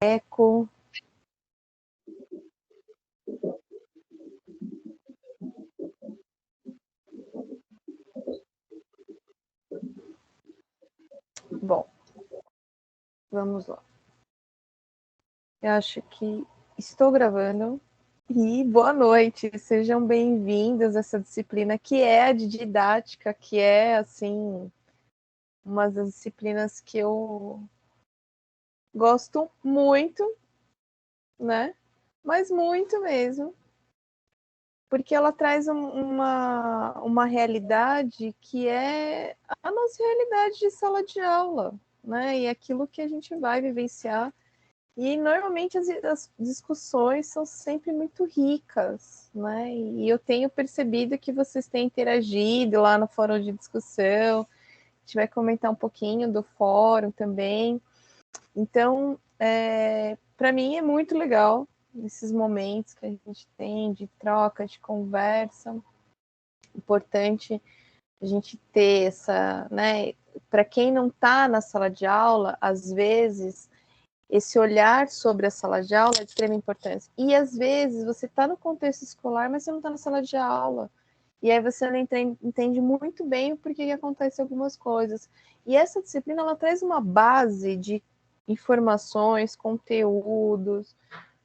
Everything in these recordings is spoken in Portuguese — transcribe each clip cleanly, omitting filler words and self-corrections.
eco. Bom, vamos lá. Eu acho que estou gravando. E boa noite, sejam bem-vindos a essa disciplina que é a de didática, que é, assim, uma das disciplinas que eu gosto muito, né? Mas muito mesmo, porque ela traz uma realidade que é a nossa realidade de sala de aula, né? E aquilo que a gente vai vivenciar. E normalmente as discussões são sempre muito ricas, né? E eu tenho percebido que vocês têm interagido lá no fórum de discussão. A gente vai comentar um pouquinho do fórum também. Então, para mim é muito legal esses momentos que a gente tem de troca, de conversa. Importante a gente ter essa, né? Para quem não está na sala de aula, às vezes esse olhar sobre a sala de aula é de extrema importância. E às vezes você está no contexto escolar, mas você não está na sala de aula. E aí você não entende muito bem o porquê que acontecem algumas coisas. E essa disciplina ela traz uma base de informações, conteúdos,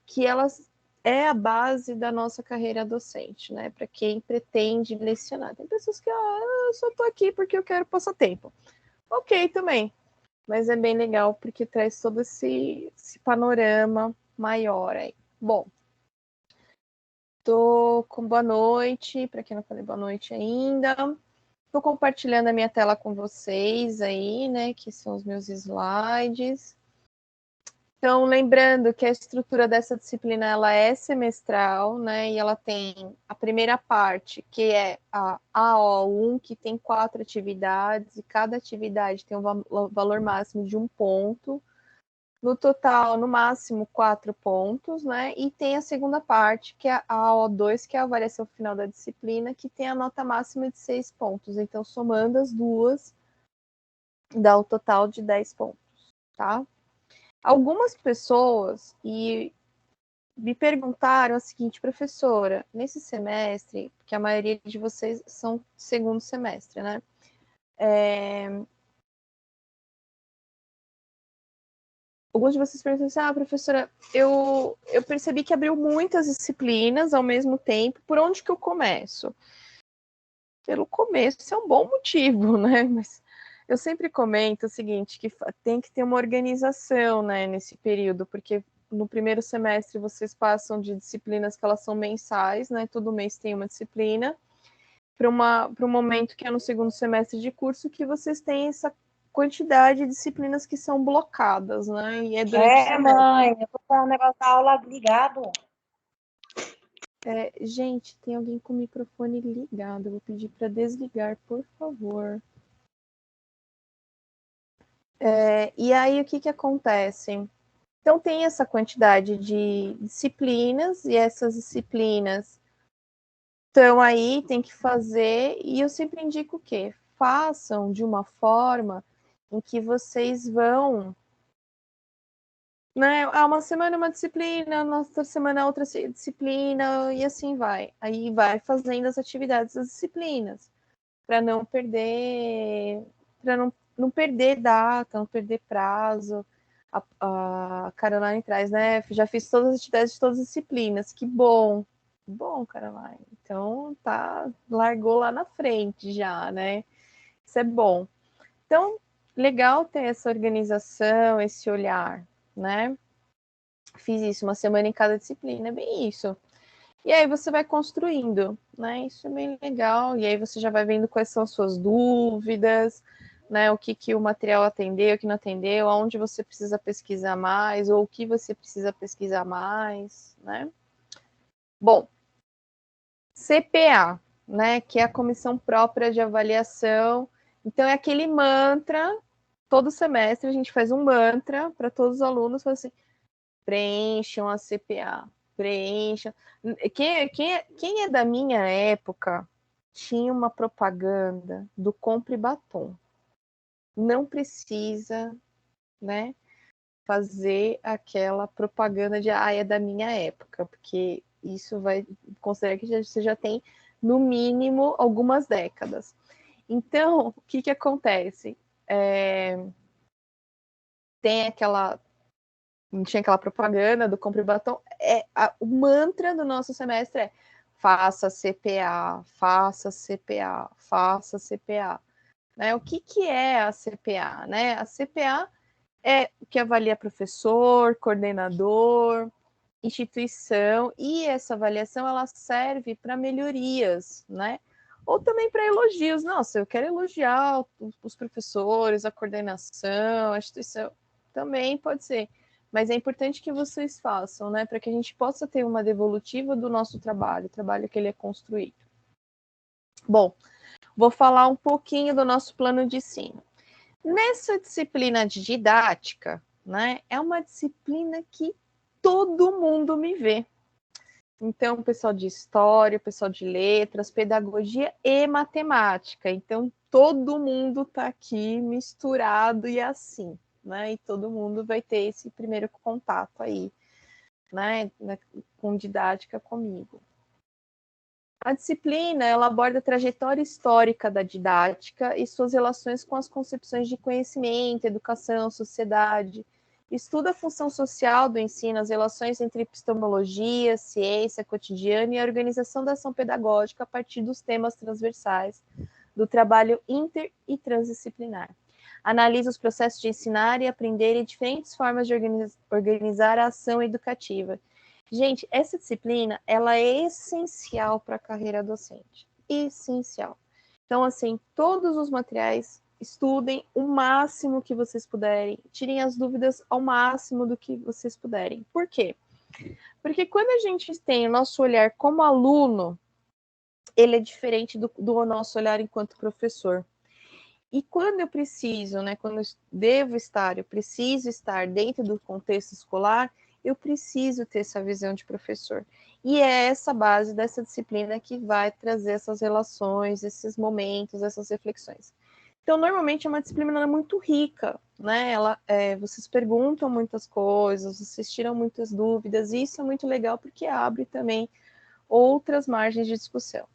que elas é a base da nossa carreira docente, né? Para quem pretende lecionar. Tem pessoas que, eu só estou aqui porque eu quero passar tempo. Ok, também. Mas é bem legal porque traz todo esse panorama maior aí. Bom, tô com boa noite, para quem não falei boa noite ainda. Estou compartilhando a minha tela com vocês aí, né, que são os meus slides. Então, lembrando que a estrutura dessa disciplina ela é semestral, né? E ela tem a primeira parte, que é a AO1, que tem 4 atividades, e cada atividade tem um valor máximo de 1 ponto. No total, no máximo, 4 pontos, né? E tem a segunda parte, que é a AO2, que é a avaliação final da disciplina, que tem a nota máxima de 6 pontos. Então, somando as duas, dá o total de 10 pontos, tá? Algumas pessoas me perguntaram o seguinte, professora, nesse semestre, que a maioria de vocês são segundo semestre, né? Alguns de vocês perguntam assim, professora, eu percebi que abriu muitas disciplinas ao mesmo tempo, por onde que eu começo? Pelo começo, isso é um bom motivo, né? Mas eu sempre comento o seguinte, que tem que ter uma organização, né, nesse período, porque no primeiro semestre vocês passam de disciplinas que elas são mensais, né? Todo mês tem uma disciplina, para um momento que é no segundo semestre de curso, que vocês têm essa quantidade de disciplinas que são blocadas, né? E é durante o semestre. Mãe, eu tô com o negócio da aula ligado. Gente, tem alguém com o microfone ligado. Eu vou pedir para desligar, por favor. E aí, o que acontece? Então, tem essa quantidade de disciplinas, e essas disciplinas estão aí, tem que fazer, e eu sempre indico o quê? Façam de uma forma em que vocês vão, né? Uma semana uma disciplina, na outra semana outra disciplina, e assim vai. Aí vai fazendo as atividades das disciplinas, para não perder, para não perder data, não perder prazo. A Caroline traz, né? Já fiz todas as atividades de todas as disciplinas. Que bom. Bom, Caroline. Então, largou lá na frente já, né? Isso é bom. Então, legal ter essa organização, esse olhar, né? Fiz isso uma semana em cada disciplina, é bem isso. E aí você vai construindo, né? Isso é bem legal. E aí você já vai vendo quais são as suas dúvidas, né? O que o material atendeu, o que não atendeu, aonde você precisa pesquisar mais, ou o que você precisa pesquisar mais, né? Bom, CPA, né? Que é a comissão própria de avaliação. Então, é aquele mantra, todo semestre a gente faz um mantra para todos os alunos, assim, preencham a CPA, preencham. Quem é da minha época tinha uma propaganda do compre batom. Não precisa, né? fazer aquela propaganda de é da minha época, porque isso vai considerar que você já tem, no mínimo, algumas décadas. Então, o que acontece? Tinha aquela propaganda do compre batom. O mantra do nosso semestre é faça CPA, faça CPA, faça CPA. Né? O que é a CPA? Né? A CPA é o que avalia professor, coordenador, instituição, e essa avaliação ela serve para melhorias, né? Ou também para elogios. Nossa, eu quero elogiar os professores, a coordenação, a instituição. Também pode ser. Mas é importante que vocês façam, né? Para que a gente possa ter uma devolutiva do nosso trabalho, o trabalho que ele é construído. Bom, vou falar um pouquinho do nosso plano de ensino. Nessa disciplina de didática, né, é uma disciplina que todo mundo me vê. Então, o pessoal de história, o pessoal de letras, pedagogia e matemática. Então, todo mundo está aqui misturado e assim, né? E todo mundo vai ter esse primeiro contato aí, né, com didática comigo. A disciplina, ela aborda a trajetória histórica da didática e suas relações com as concepções de conhecimento, educação, sociedade. Estuda a função social do ensino, as relações entre epistemologia, ciência cotidiana e a organização da ação pedagógica a partir dos temas transversais do trabalho inter e transdisciplinar. Analisa os processos de ensinar e aprender e diferentes formas de organizar a ação educativa. Gente, essa disciplina, ela é essencial para a carreira docente. Essencial. Então, assim, todos os materiais, estudem o máximo que vocês puderem, tirem as dúvidas ao máximo do que vocês puderem. Por quê? Porque quando a gente tem o nosso olhar como aluno, ele é diferente do nosso olhar enquanto professor. E quando eu preciso, né, quando eu devo estar, eu preciso estar dentro do contexto escolar, eu preciso ter essa visão de professor. E é essa base dessa disciplina que vai trazer essas relações, esses momentos, essas reflexões. Então, normalmente é uma disciplina muito rica, né? Vocês perguntam muitas coisas, vocês tiram muitas dúvidas, e isso é muito legal porque abre também outras margens de discussão.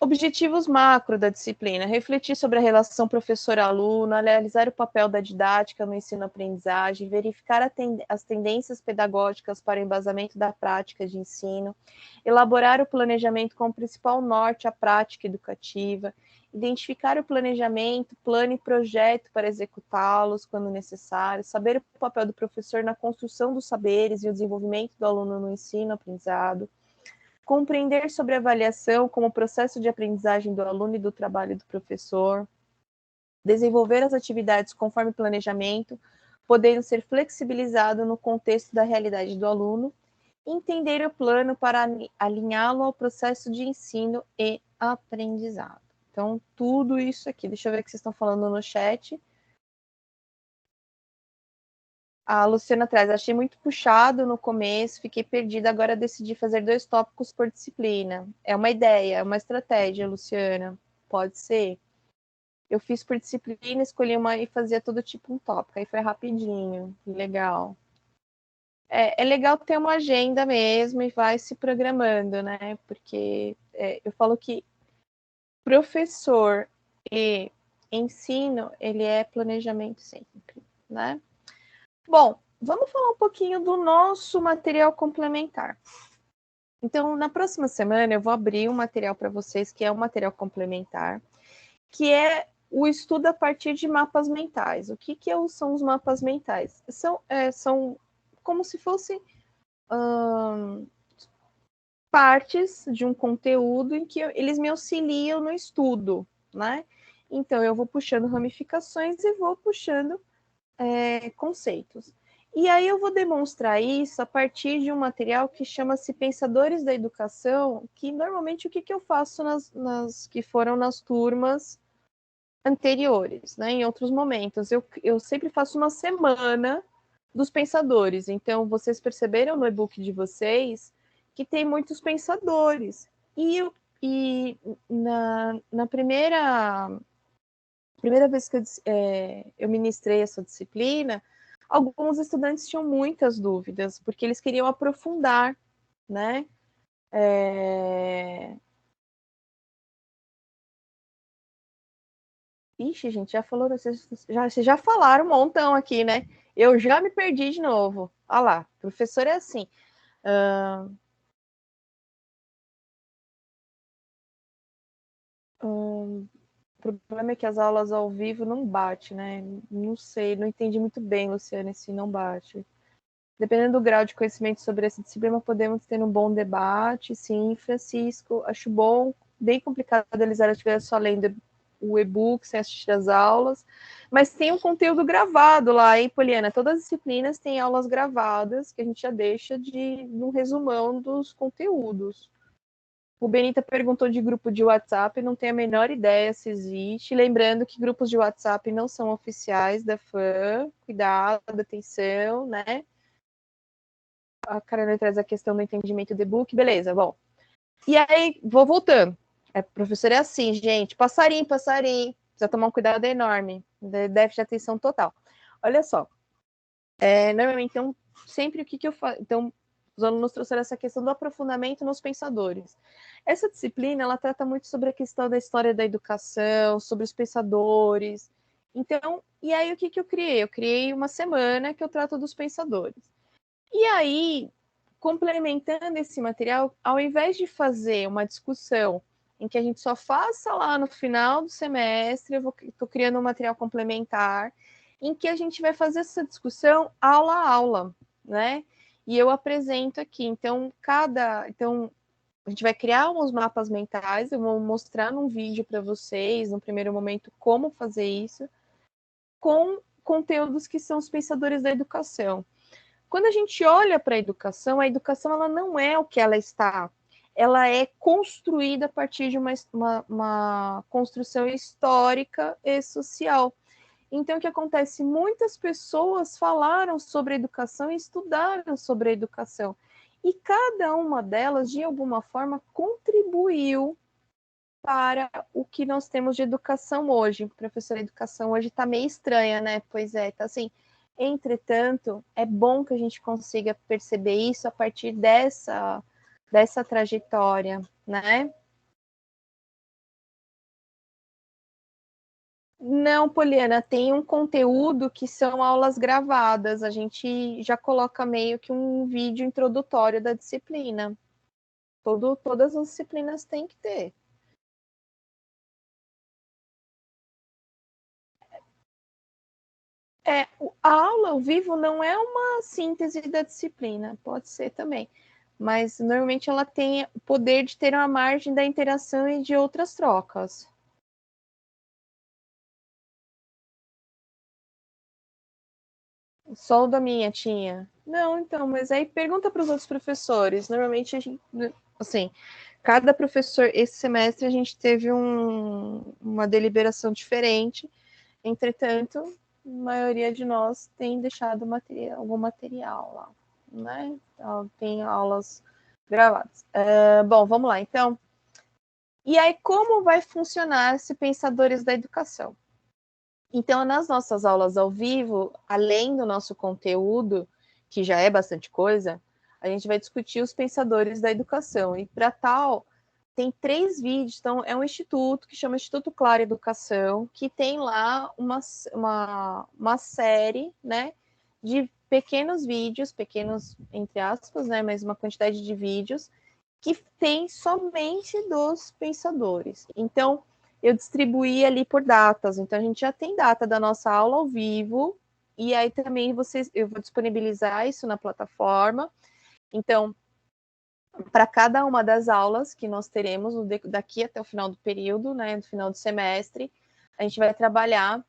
Objetivos macro da disciplina: refletir sobre a relação professor-aluno, analisar o papel da didática no ensino-aprendizagem, verificar as tendências pedagógicas para o embasamento da prática de ensino, elaborar o planejamento como principal norte à prática educativa, identificar o planejamento, plano e projeto para executá-los quando necessário, saber o papel do professor na construção dos saberes e o desenvolvimento do aluno no ensino-aprendizado, compreender sobre a avaliação como processo de aprendizagem do aluno e do trabalho do professor, desenvolver as atividades conforme planejamento, podendo ser flexibilizado no contexto da realidade do aluno, entender o plano para alinhá-lo ao processo de ensino e aprendizado. Então, tudo isso aqui. Deixa eu ver o que vocês estão falando no chat. A Luciana traz, achei muito puxado no começo, fiquei perdida, agora decidi fazer 2 tópicos por disciplina. É uma ideia, é uma estratégia, Luciana. Pode ser. Eu fiz por disciplina, escolhi uma e fazia todo tipo um tópico, aí foi rapidinho, legal. É legal ter uma agenda mesmo e vai se programando, né? Porque eu falo que professor e ensino, ele é planejamento sempre, né? Bom, vamos falar um pouquinho do nosso material complementar. Então, na próxima semana, eu vou abrir um material para vocês, que é um material complementar, que é o estudo a partir de mapas mentais. O que são os mapas mentais? São como se fossem partes de um conteúdo em que eles me auxiliam no estudo, né? Então, eu vou puxando ramificações e vou puxando conceitos. E aí eu vou demonstrar isso a partir de um material que chama-se Pensadores da Educação, que normalmente o que eu faço que foram nas turmas anteriores, né? Em outros momentos. Eu sempre faço uma semana dos pensadores. Então, vocês perceberam no e-book de vocês que tem muitos pensadores. E na primeira vez que eu ministrei essa disciplina, alguns estudantes tinham muitas dúvidas, porque eles queriam aprofundar, né? Ixi, gente, já falou, vocês já falaram um montão aqui, né? Eu já me perdi de novo. Olha lá, professor é assim. O problema é que as aulas ao vivo não bate, né? Não sei, não entendi muito bem, Luciane, se não bate. Dependendo do grau de conhecimento sobre essa disciplina, podemos ter um bom debate. Sim, Francisco, acho bom. Bem complicado Elisara estiver só lendo o e-book, sem assistir as aulas. Mas tem um conteúdo gravado lá, hein, Poliana? Todas as disciplinas têm aulas gravadas, que a gente já deixa um resumão dos conteúdos. O Benita perguntou de grupo de WhatsApp, não tenho a menor ideia se existe. Lembrando que grupos de WhatsApp não são oficiais da FAM. Cuidado, atenção, né? A Carolina traz a questão do entendimento do e-book, beleza, bom. E aí, vou voltando. Professor é assim, gente, passarinho, precisa tomar um cuidado enorme, déficit de atenção total. Olha só, normalmente, então, sempre o que eu faço? Então, os alunos trouxeram essa questão do aprofundamento nos pensadores. Essa disciplina, ela trata muito sobre a questão da história da educação, sobre os pensadores. Então, e aí o que eu criei? Eu criei uma semana que eu trato dos pensadores. E aí, complementando esse material, ao invés de fazer uma discussão em que a gente só faça lá no final do semestre, eu estou criando um material complementar, em que a gente vai fazer essa discussão aula a aula, né? E eu apresento aqui. Então, a gente vai criar uns mapas mentais, eu vou mostrar num vídeo para vocês, no primeiro momento, como fazer isso, com conteúdos que são os pensadores da educação. Quando a gente olha para a educação ela não é o que ela está, ela é construída a partir de uma construção histórica e social. Então, o que acontece? Muitas pessoas falaram sobre a educação e estudaram sobre a educação. E cada uma delas, de alguma forma, contribuiu para o que nós temos de educação hoje. Professora, a educação hoje está meio estranha, né? Pois é, tá assim. Entretanto, é bom que a gente consiga perceber isso a partir dessa trajetória, né? Não, Poliana, tem um conteúdo que são aulas gravadas. A gente já coloca meio que um vídeo introdutório da disciplina. Todas as disciplinas têm que ter. A aula ao vivo não é uma síntese da disciplina, pode ser também, mas normalmente ela tem o poder de ter uma margem da interação e de outras trocas. Só o da minha tinha. Não, então, mas aí pergunta para os outros professores. Normalmente, a gente, assim, cada professor, esse semestre a gente teve uma deliberação diferente. Entretanto, a maioria de nós tem deixado algum material lá, né? Então, tem aulas gravadas. Bom, vamos lá, então. E aí, como vai funcionar esse Pensadores da Educação? Então, nas nossas aulas ao vivo, além do nosso conteúdo, que já é bastante coisa, a gente vai discutir os pensadores da educação. E para tal, tem 3 vídeos. Então, é um instituto que chama Instituto Claro Educação, que tem lá uma série, né, de pequenos vídeos, pequenos entre aspas, né, mas uma quantidade de vídeos, que tem somente dos pensadores. Então, eu distribuí ali por datas. Então, a gente já tem data da nossa aula ao vivo, e aí também eu vou disponibilizar isso na plataforma. Então, para cada uma das aulas que nós teremos daqui até o final do período, né, do final do semestre, a gente vai trabalhar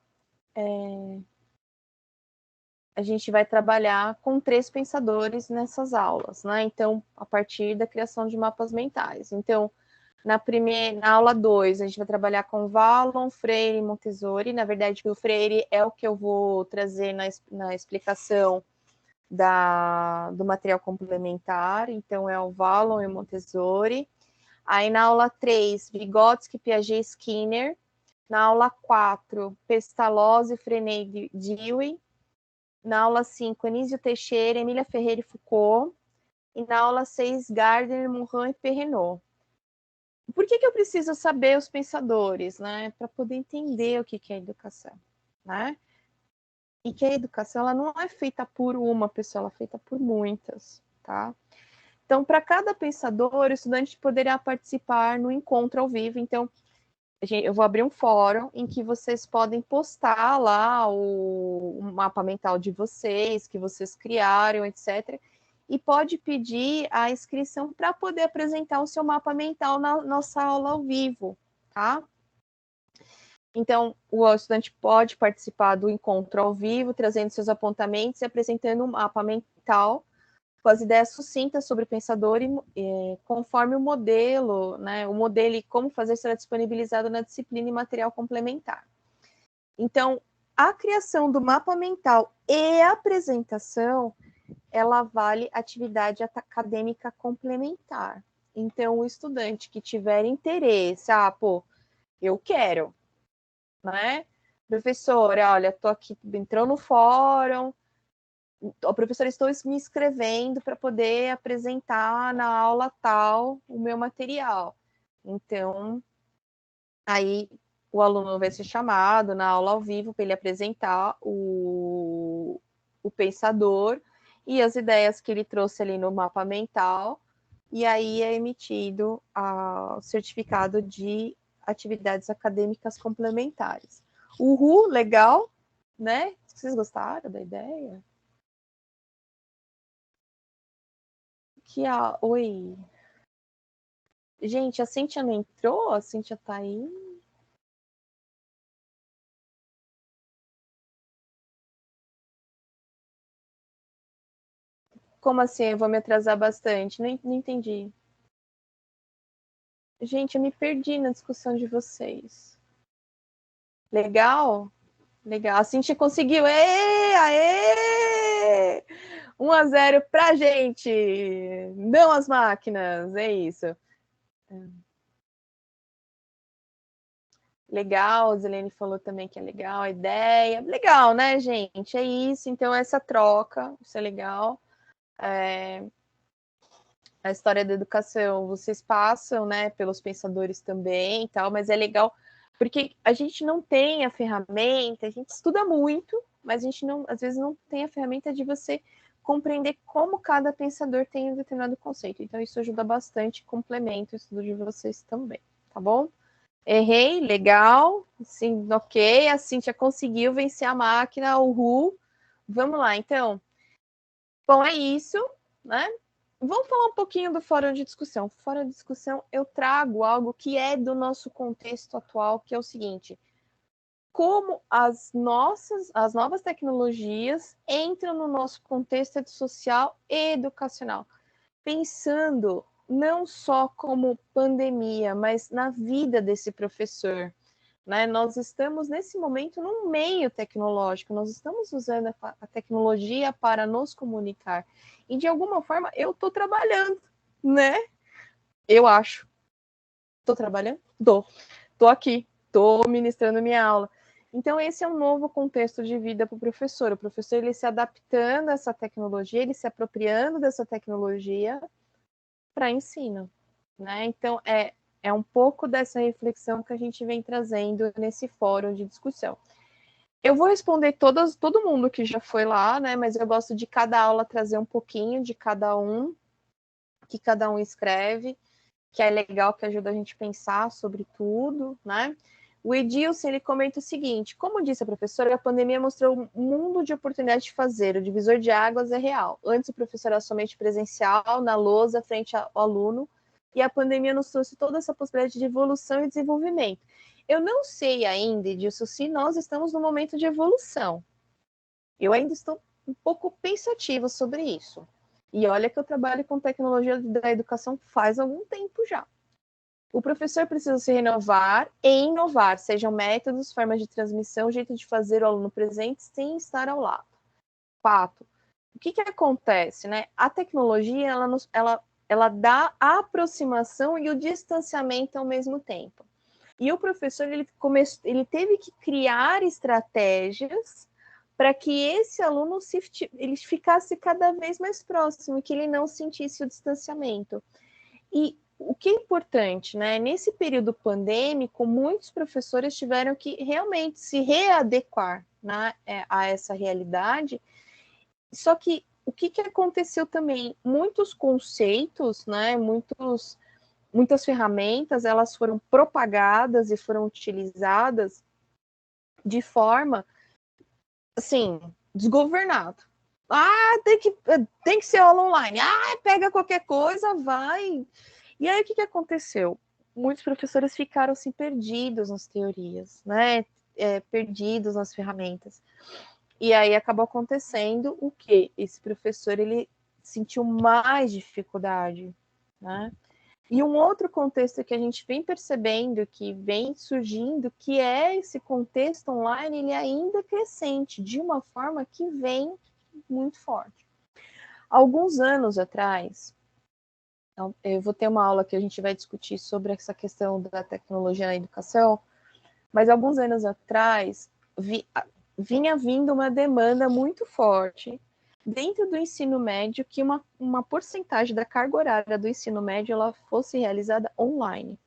com 3 pensadores nessas aulas, né? Então, a partir da criação de mapas mentais. Então, na aula 2, a gente vai trabalhar com Wallon, Freire e Montessori. Na verdade, o Freire é o que eu vou trazer na explicação do material complementar. Então, é o Wallon e o Montessori. Aí, na aula 3, Vygotsky, Piaget e Skinner. Na aula 4, Pestalozzi, Freinet e Dewey. Na aula 5, Anísio Teixeira, Emília Ferreira e Foucault. E na aula 6, Gardner, Morin e Perrenot. Por que eu preciso saber os pensadores, né? Para poder entender o que é educação, né? E que a educação ela não é feita por uma pessoa, ela é feita por muitas, tá? Então, para cada pensador, o estudante poderá participar no encontro ao vivo. Então, eu vou abrir um fórum em que vocês podem postar lá o mapa mental de vocês, que vocês criaram, etc. E pode pedir a inscrição para poder apresentar o seu mapa mental na nossa aula ao vivo, tá? Então, o estudante pode participar do encontro ao vivo, trazendo seus apontamentos e apresentando um mapa mental com as ideias sucintas sobre o pensador e conforme o modelo, né, o modelo e como fazer será disponibilizado na disciplina e material complementar. Então, a criação do mapa mental e a apresentação, ela vale atividade acadêmica complementar. Então, o estudante que tiver interesse, eu quero, né? Professora, olha, tô aqui, entrou no fórum, professora, estou me inscrevendo para poder apresentar na aula tal o meu material. Então, aí o aluno vai ser chamado na aula ao vivo para ele apresentar o pensador e as ideias que ele trouxe ali no mapa mental, e aí é emitido o certificado de atividades acadêmicas complementares. Uhul, legal, né? Vocês gostaram da ideia? Oi. Gente, a Cíntia não entrou? A Cíntia tá aí? Como assim? Eu vou me atrasar bastante? Não entendi. Gente, eu me perdi na discussão de vocês. Legal? Legal. A Cíntia conseguiu. Ê, aê! 1-0 pra gente. Não as máquinas. É isso. Legal, a Zelene falou também que é legal a ideia. Legal, né, gente? É isso. Então, essa troca, isso é legal. A história da educação, vocês passam, né, pelos pensadores também e tal, mas é legal porque a gente não tem a ferramenta, a gente estuda muito, mas a gente não, às vezes não tem a ferramenta de você compreender como cada pensador tem um determinado conceito. Então isso ajuda bastante, complementa o estudo de vocês também, tá bom? Errei, legal, sim, ok, a Cíntia conseguiu vencer a máquina, uhul. Vamos lá, então. Bom, é isso, né? Vamos falar um pouquinho do fórum de discussão. Fórum de discussão, eu trago algo que é do nosso contexto atual, que é o seguinte: como as novas tecnologias entram no nosso contexto social e educacional, pensando não só como pandemia, mas na vida desse professor. Né? Nós estamos, nesse momento, num meio tecnológico, nós estamos usando a tecnologia para nos comunicar. E, de alguma forma, eu estou trabalhando, né? Eu acho. Estou trabalhando? Estou aqui, estou ministrando minha aula. Então, esse é um novo contexto de vida para o professor. O professor ele se adaptando a essa tecnologia, ele se apropriando dessa tecnologia para ensino. Né? Então, é um pouco dessa reflexão que a gente vem trazendo nesse fórum de discussão. Eu vou responder todo mundo que já foi lá, né? Mas eu gosto de cada aula trazer um pouquinho de cada um, que cada um escreve, que é legal, que ajuda a gente a pensar sobre tudo, né? O Edilson, ele comenta o seguinte: como disse a professora, a pandemia mostrou um mundo de oportunidade de fazer, o divisor de águas é real. Antes o professor era somente presencial, na lousa, frente ao aluno, e a pandemia nos trouxe toda essa possibilidade de evolução e desenvolvimento. Eu não sei ainda disso se nós estamos no momento de evolução. Eu ainda estou um pouco pensativa sobre isso. E olha que eu trabalho com tecnologia da educação faz algum tempo já. O professor precisa se renovar e inovar, sejam métodos, formas de transmissão, jeito de fazer o aluno presente sem estar ao lado. Fato. O que acontece, né? A tecnologia, ela dá a aproximação e o distanciamento ao mesmo tempo. E o professor, ele teve que criar estratégias para que esse aluno ele ficasse cada vez mais próximo, que ele não sentisse o distanciamento. E o que é importante, né? Nesse período pandêmico, muitos professores tiveram que realmente se readequar, né, a essa realidade. Só que o que aconteceu também? Muitos conceitos, né, muitas ferramentas, elas foram propagadas e foram utilizadas de forma, assim, desgovernada. Tem que ser aula online. Pega qualquer coisa, vai. E aí, o que aconteceu? Muitos professores ficaram assim, perdidos nas teorias, né? Perdidos nas ferramentas. E aí acabou acontecendo o quê? Esse professor, ele sentiu mais dificuldade, né? E um outro contexto que a gente vem percebendo, que vem surgindo, que é esse contexto online, ele é ainda crescente, de uma forma que vem muito forte. Alguns anos atrás, eu vou ter uma aula que a gente vai discutir sobre essa questão da tecnologia na educação, mas alguns anos atrás, vinha vindo uma demanda muito forte dentro do ensino médio que uma porcentagem da carga horária do ensino médio ela fosse realizada online.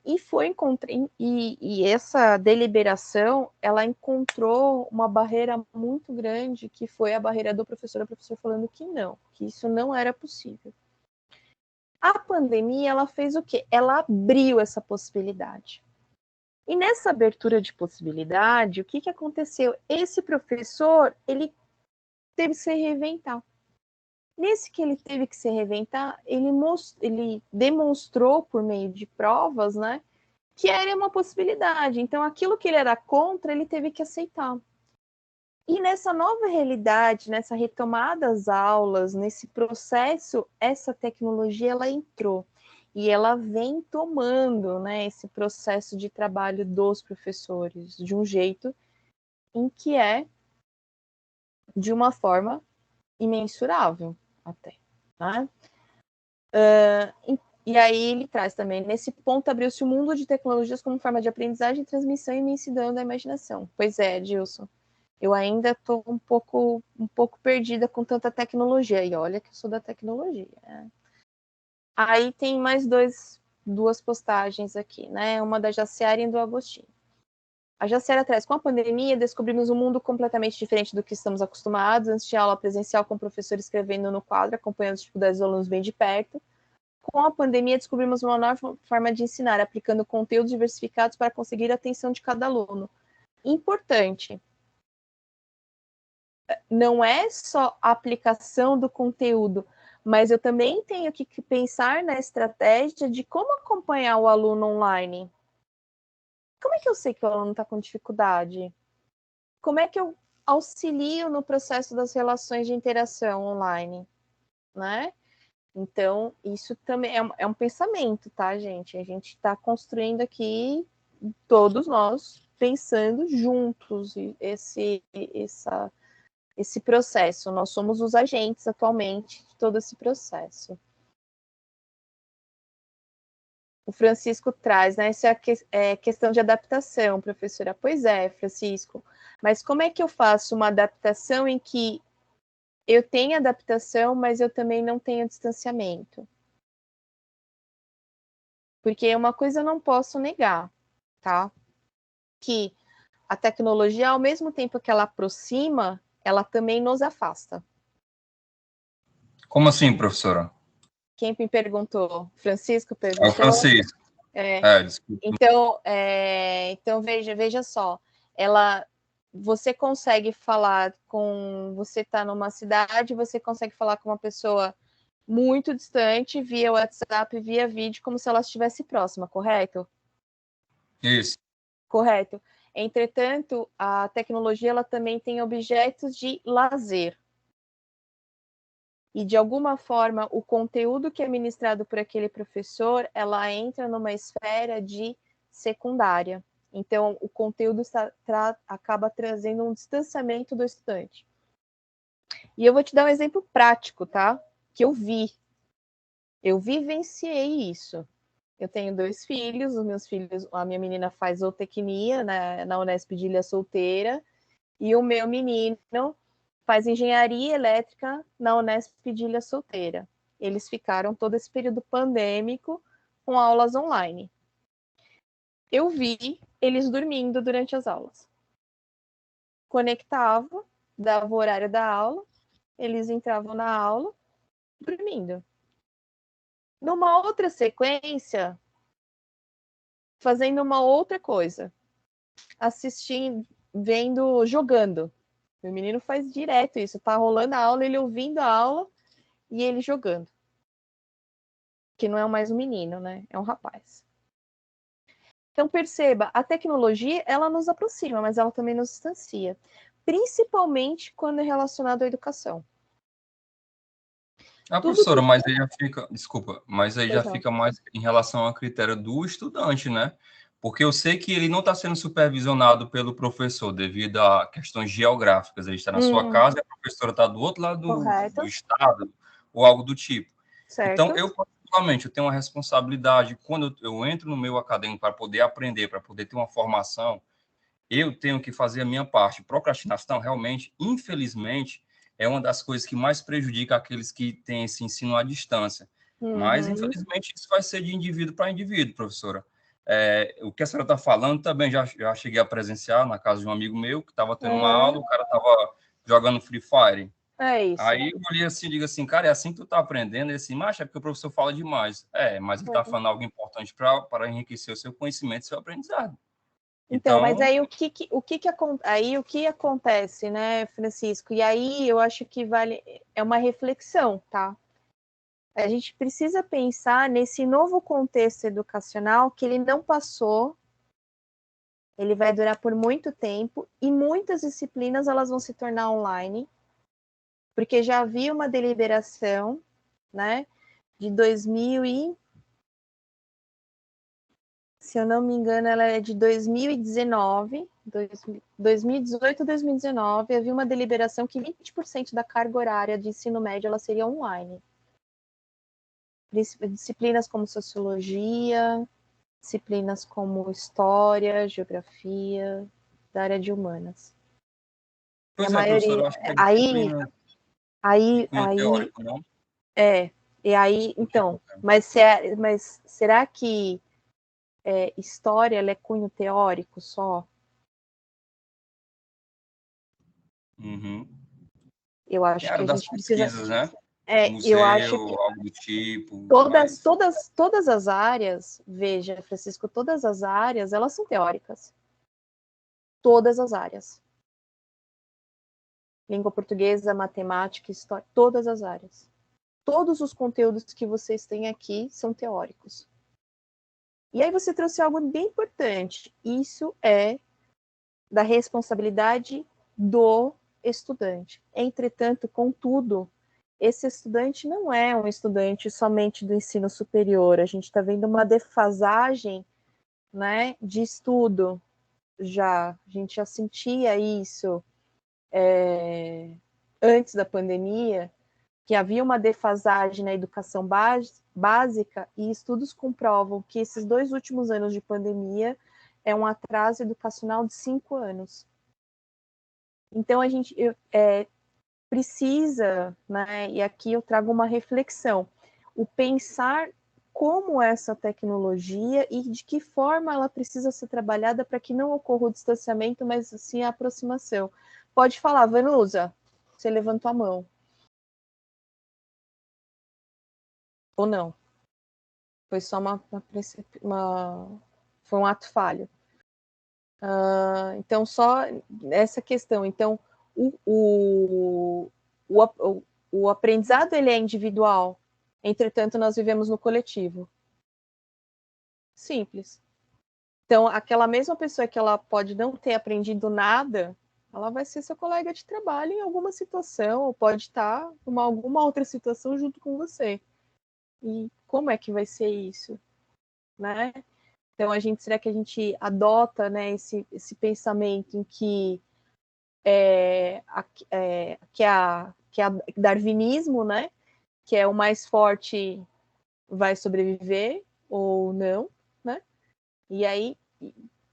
E essa deliberação ela encontrou uma barreira muito grande, que foi a barreira do professor, o professor falando que não, que isso não era possível. A pandemia ela fez o quê? Ela abriu essa possibilidade. E nessa abertura de possibilidade, o que aconteceu? Esse professor, ele teve que se reinventar. Nesse que ele teve que se reinventar, ele demonstrou por meio de provas, né, que era uma possibilidade. Então, aquilo que ele era contra, ele teve que aceitar. E nessa nova realidade, nessa retomada das aulas, nesse processo, essa tecnologia ela entrou e ela vem tomando, né, esse processo de trabalho dos professores de um jeito em que é de uma forma imensurável até, né? E aí ele traz também, nesse ponto abriu-se o mundo de tecnologias como forma de aprendizagem, transmissão e imensidão da imaginação. Pois é, Dilson, eu ainda estou um pouco perdida com tanta tecnologia, e olha que eu sou da tecnologia. Né? Aí tem mais duas postagens aqui, né? Uma da Jaciara e do Agostinho. A Jaciara traz, com a pandemia, descobrimos um mundo completamente diferente do que estamos acostumados. Antes de aula presencial, com o professor escrevendo no quadro, acompanhando as dificuldades dos alunos bem de perto. Com a pandemia, descobrimos uma nova forma de ensinar, aplicando conteúdos diversificados para conseguir a atenção de cada aluno. Importante, não é só a aplicação do conteúdo, mas eu também tenho que pensar na estratégia de como acompanhar o aluno online. Como é que eu sei que o aluno está com dificuldade? Como é que eu auxilio no processo das relações de interação online, né? Então, isso também é um pensamento, tá, gente? A gente está construindo aqui, todos nós, pensando juntos esse processo. Nós somos os agentes atualmente de todo esse processo. O Francisco traz, né? Essa é questão de adaptação, professora. Pois é, Francisco. Mas como é que eu faço uma adaptação em que eu tenho adaptação, mas eu também não tenho distanciamento? Porque uma coisa eu não posso negar, tá? Que a tecnologia, ao mesmo tempo que ela aproxima, ela também nos afasta. Como assim, professora? Quem me perguntou? Francisco É o perguntou. Francisco. Desculpa. Então veja só. Você consegue falar com... Você está numa cidade, você consegue falar com uma pessoa muito distante via WhatsApp, via vídeo, como se ela estivesse próxima, correto? Isso. Correto. Entretanto, a tecnologia ela também tem objetos de lazer. E, de alguma forma, o conteúdo que é ministrado por aquele professor, ela entra numa esfera de secundária. Então, o conteúdo acaba trazendo um distanciamento do estudante. E eu vou te dar um exemplo prático, tá? Que eu vi. Eu vivenciei isso. Eu tenho 2 filhos, os meus filhos, a minha menina faz zootecnia na Unesp de Ilha Solteira, E o meu menino faz engenharia elétrica na Unesp de Ilha Solteira. Eles ficaram todo esse período pandêmico com aulas online. Eu vi eles dormindo durante as aulas. Conectava, dava o horário da aula, eles entravam na aula dormindo. Numa outra sequência, fazendo uma outra coisa, assistindo, vendo, jogando. Meu menino faz direto isso, tá rolando a aula, ele ouvindo a aula e ele jogando. Que não é mais um menino, né? É um rapaz. Então perceba, a tecnologia, ela nos aproxima, mas ela também nos distancia. Principalmente quando é relacionado à educação. Professora, mas aí já fica, desculpa, mas aí já Pois não. fica mais em relação ao critério do estudante, né? Porque eu sei que ele não está sendo supervisionado pelo professor devido a questões geográficas. Ele está na sua casa e a professora está do outro lado do estado ou algo do tipo. Certo. Então, eu, particularmente, eu tenho uma responsabilidade. Quando eu entro no meio acadêmico para poder aprender, para poder ter uma formação, eu tenho que fazer a minha parte. Procrastinação, realmente, infelizmente, é uma das coisas que mais prejudica aqueles que têm esse ensino à distância. Mas, infelizmente, isso vai ser de indivíduo para indivíduo, professora. O que a senhora está falando também já cheguei a presenciar na casa de um amigo meu que estava tendo uma aula, o cara estava jogando Free Fire. É isso. Aí eu olhei assim e digo assim, cara, é assim que tu tá aprendendo? Ele assim, mas é porque o professor fala demais. Mas ele tá falando algo importante para enriquecer o seu conhecimento e seu aprendizado. Então, mas aí o que acontece, né, Francisco? E aí eu acho que é uma reflexão, tá? A gente precisa pensar nesse novo contexto educacional que ele não passou, ele vai durar por muito tempo e muitas disciplinas elas vão se tornar online, porque já havia uma deliberação, né, de 2000 e, se eu não me engano, ela é de 2019, 2018 ou 2019, havia uma deliberação que 20% da carga horária de ensino médio ela seria online. Disciplinas como sociologia, disciplinas como história, geografia, da área de humanas. Pois e a maioria, professor, eu acho que é aí, teórico, não? E aí, então, mas será que história ela é cunho teórico só? Uhum. Eu acho que a das gente precisa. pesquisas, né? Eu acho Museu, que algo do tipo, todas, mas... todas, todas as áreas, veja, Francisco, todas as áreas, elas são teóricas. Todas as áreas. Língua portuguesa, matemática, história, todas as áreas. Todos os conteúdos que vocês têm aqui são teóricos. E aí você trouxe algo bem importante. Isso é da responsabilidade do estudante. Entretanto, contudo, esse estudante não é um estudante somente do ensino superior. A gente está vendo uma defasagem, né, de estudo. A gente já sentia isso antes da pandemia, que havia uma defasagem na educação básica, e estudos comprovam que esses 2 últimos anos de pandemia é um atraso educacional de 5 anos. Então, a gente precisa, né, e aqui eu trago uma reflexão, o pensar como essa tecnologia e de que forma ela precisa ser trabalhada para que não ocorra o distanciamento, mas sim a aproximação. Pode falar, Vanusa, você levantou a mão. Ou não? Foi só foi um ato falho. Então, só essa questão. Então, o aprendizado ele é individual, entretanto, nós vivemos no coletivo. Simples. Então, aquela mesma pessoa que ela pode não ter aprendido nada, ela vai ser seu colega de trabalho em alguma situação, ou pode estar em alguma outra situação junto com você. E como é que vai ser isso? Né? Então, será que a gente adota, né, esse pensamento em que que é darwinismo, né, que é o mais forte vai sobreviver ou não, né? E aí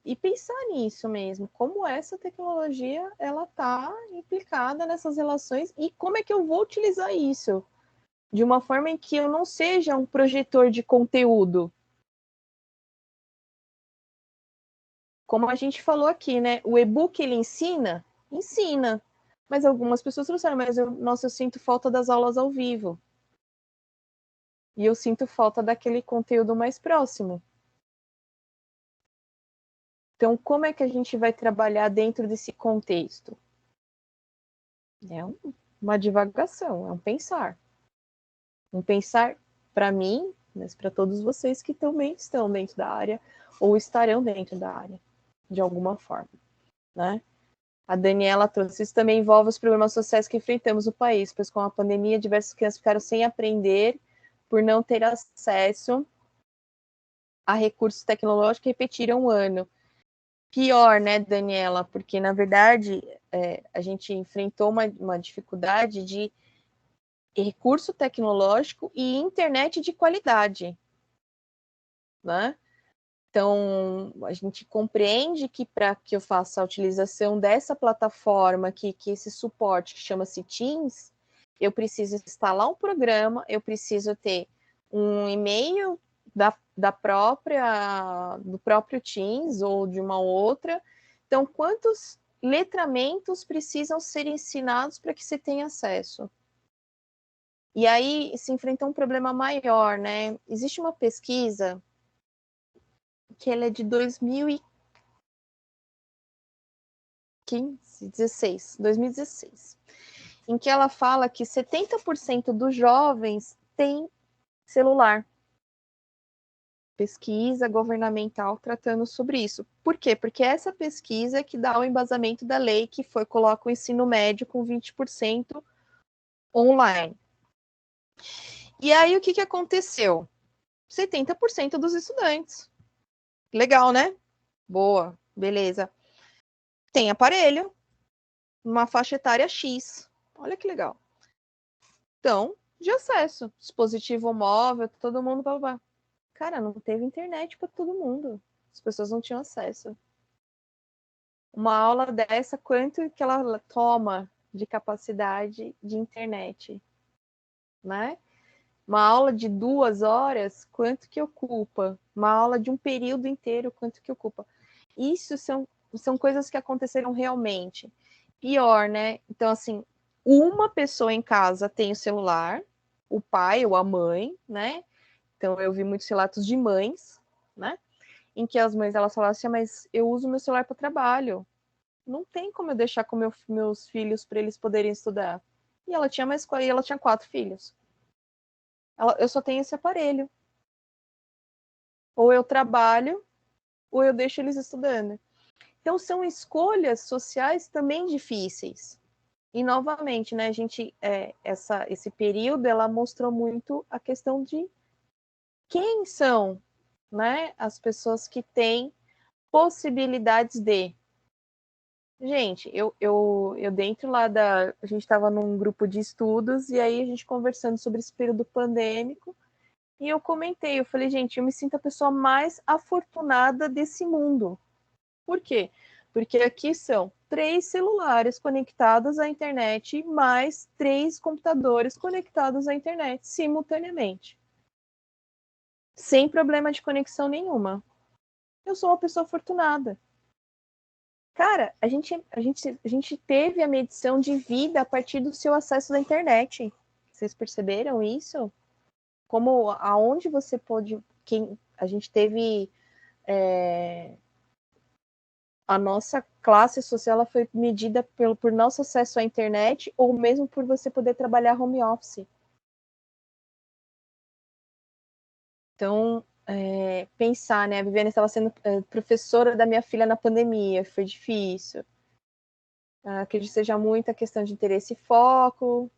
e pensar nisso mesmo, como essa tecnologia ela está implicada nessas relações e como é que eu vou utilizar isso de uma forma em que eu não seja um projetor de conteúdo. Como a gente falou aqui, né? O e-book ele ensina, mas algumas pessoas trouxeram, mas nossa, eu sinto falta das aulas ao vivo. E eu sinto falta daquele conteúdo mais próximo. Então, como é que a gente vai trabalhar dentro desse contexto? É uma divagação, é um pensar. Um pensar para mim, mas para todos vocês que também estão dentro da área ou estarão dentro da área, de alguma forma, né? A Daniela trouxe, isso também envolve os problemas sociais que enfrentamos no país, pois com a pandemia, diversas crianças ficaram sem aprender por não ter acesso a recursos tecnológicos e repetiram um ano. Pior, né, Daniela? Porque, na verdade, a gente enfrentou uma dificuldade de recurso tecnológico e internet de qualidade, né? Então, a gente compreende que para que eu faça a utilização dessa plataforma, que esse suporte que chama-se Teams, eu preciso instalar um programa, eu preciso ter um e-mail do próprio Teams ou de uma outra. Então, quantos letramentos precisam ser ensinados para que você tenha acesso? E aí se enfrenta um problema maior, né? Existe uma pesquisa que ela é de 2016, em que ela fala que 70% dos jovens têm celular. Pesquisa governamental tratando sobre isso. Por quê? Porque essa pesquisa é que dá o embasamento da lei que coloca o ensino médio com 20% online. E aí o que aconteceu? 70% dos estudantes. Legal, né? Boa, beleza. Tem aparelho, uma faixa etária X. Olha que legal. Então, de acesso. Dispositivo móvel, todo mundo. Blá, blá. Cara, não teve internet para todo mundo. As pessoas não tinham acesso. Uma aula dessa, quanto que ela toma de capacidade de internet, né? Uma aula de 2 horas, quanto que ocupa? Uma aula de um período inteiro, quanto que ocupa? Isso são coisas que aconteceram realmente. Pior, né? Então, assim, uma pessoa em casa tem o celular, o pai ou a mãe, né? Então, eu vi muitos relatos de mães, né? Em que as mães elas falavam assim, mas eu uso meu celular para trabalho. Não tem como eu deixar com meus filhos para eles poderem estudar. E ela tinha 4 filhos. Eu só tenho esse aparelho. Ou eu trabalho, ou eu deixo eles estudando. Então, são escolhas sociais também difíceis. E, novamente, né, a gente, esse período, ela mostrou muito a questão de quem são, né, as pessoas que têm possibilidades de. Gente, eu dentro lá a gente estava num grupo de estudos e aí a gente conversando sobre esse período pandêmico e eu comentei, eu falei, gente, eu me sinto a pessoa mais afortunada desse mundo. Por quê? Porque aqui são 3 celulares conectados à internet mais 3 computadores conectados à internet simultaneamente. Sem problema de conexão nenhuma. Eu sou uma pessoa afortunada. Cara, a gente teve a medição de vida a partir do seu acesso à internet. Vocês perceberam isso? Como aonde você pode. A gente teve. A nossa classe social ela foi medida por nosso acesso à internet ou mesmo por você poder trabalhar home office. Então, pensar, né? A Viviane estava sendo professora da minha filha na pandemia, foi difícil. Acredito que seja muita questão de interesse e foco.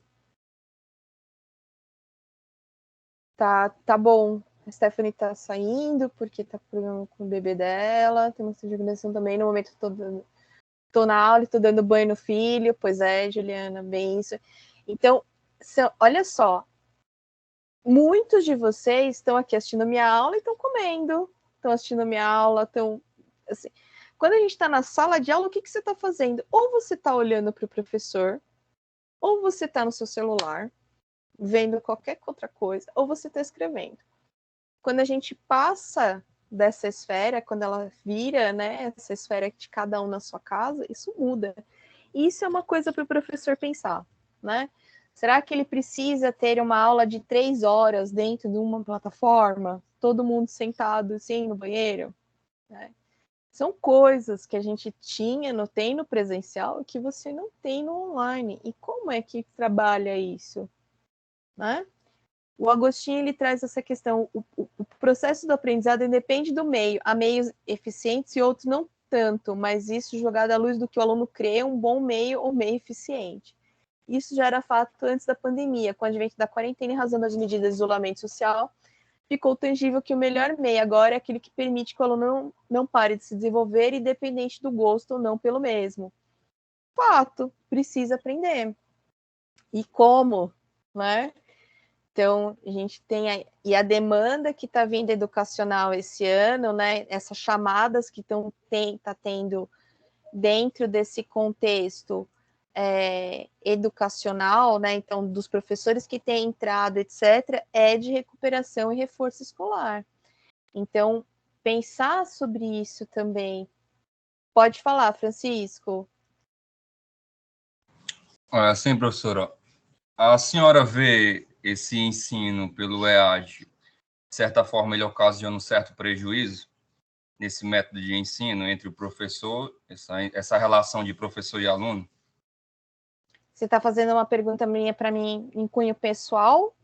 Tá bom. A Stephanie tá saindo porque tá com problema com o bebê dela. Tem uma organização também. No momento tô na aula e tô dando banho no filho. Pois é, Juliana, bem isso. Então, olha só. Muitos de vocês estão aqui assistindo minha aula e estão comendo. Estão assistindo minha aula, estão... Assim, Quando a gente está na sala de aula, o que você está fazendo? Ou você está olhando para o professor, ou você está no seu celular, vendo qualquer outra coisa, ou você está escrevendo. Quando a gente passa dessa esfera, quando ela vira, né, essa esfera de cada um na sua casa, isso muda. E isso é uma coisa para o professor pensar, né? Será que ele precisa ter uma aula de 3 horas dentro de uma plataforma, todo mundo sentado assim no banheiro? Né? São coisas que a gente tem no presencial que você não tem no online. E como é que trabalha isso? Né? O Agostinho ele traz essa questão, o processo do aprendizado depende do meio. Há meios eficientes e outros não tanto, mas isso jogado à luz do que o aluno crê um bom meio ou meio eficiente. Isso já era fato antes da pandemia, com o advento da quarentena, em razão das medidas de isolamento social, ficou tangível que o melhor meio agora é aquele que permite que o aluno não pare de se desenvolver, independente do gosto ou não pelo mesmo. Fato, precisa aprender. E como, né? Então, a gente tem e a demanda que está vindo educacional esse ano, né? Essas chamadas que tá tendo dentro desse contexto educacional, né? Então, dos professores que têm entrado, etc., é de recuperação e reforço escolar. Então, pensar sobre isso também. Pode falar, Francisco. Sim, professora. A senhora vê esse ensino pelo EAD, de certa forma, ele ocasiona um certo prejuízo nesse método de ensino entre o professor, essa relação de professor e aluno? Você está fazendo uma pergunta minha para mim em cunho pessoal?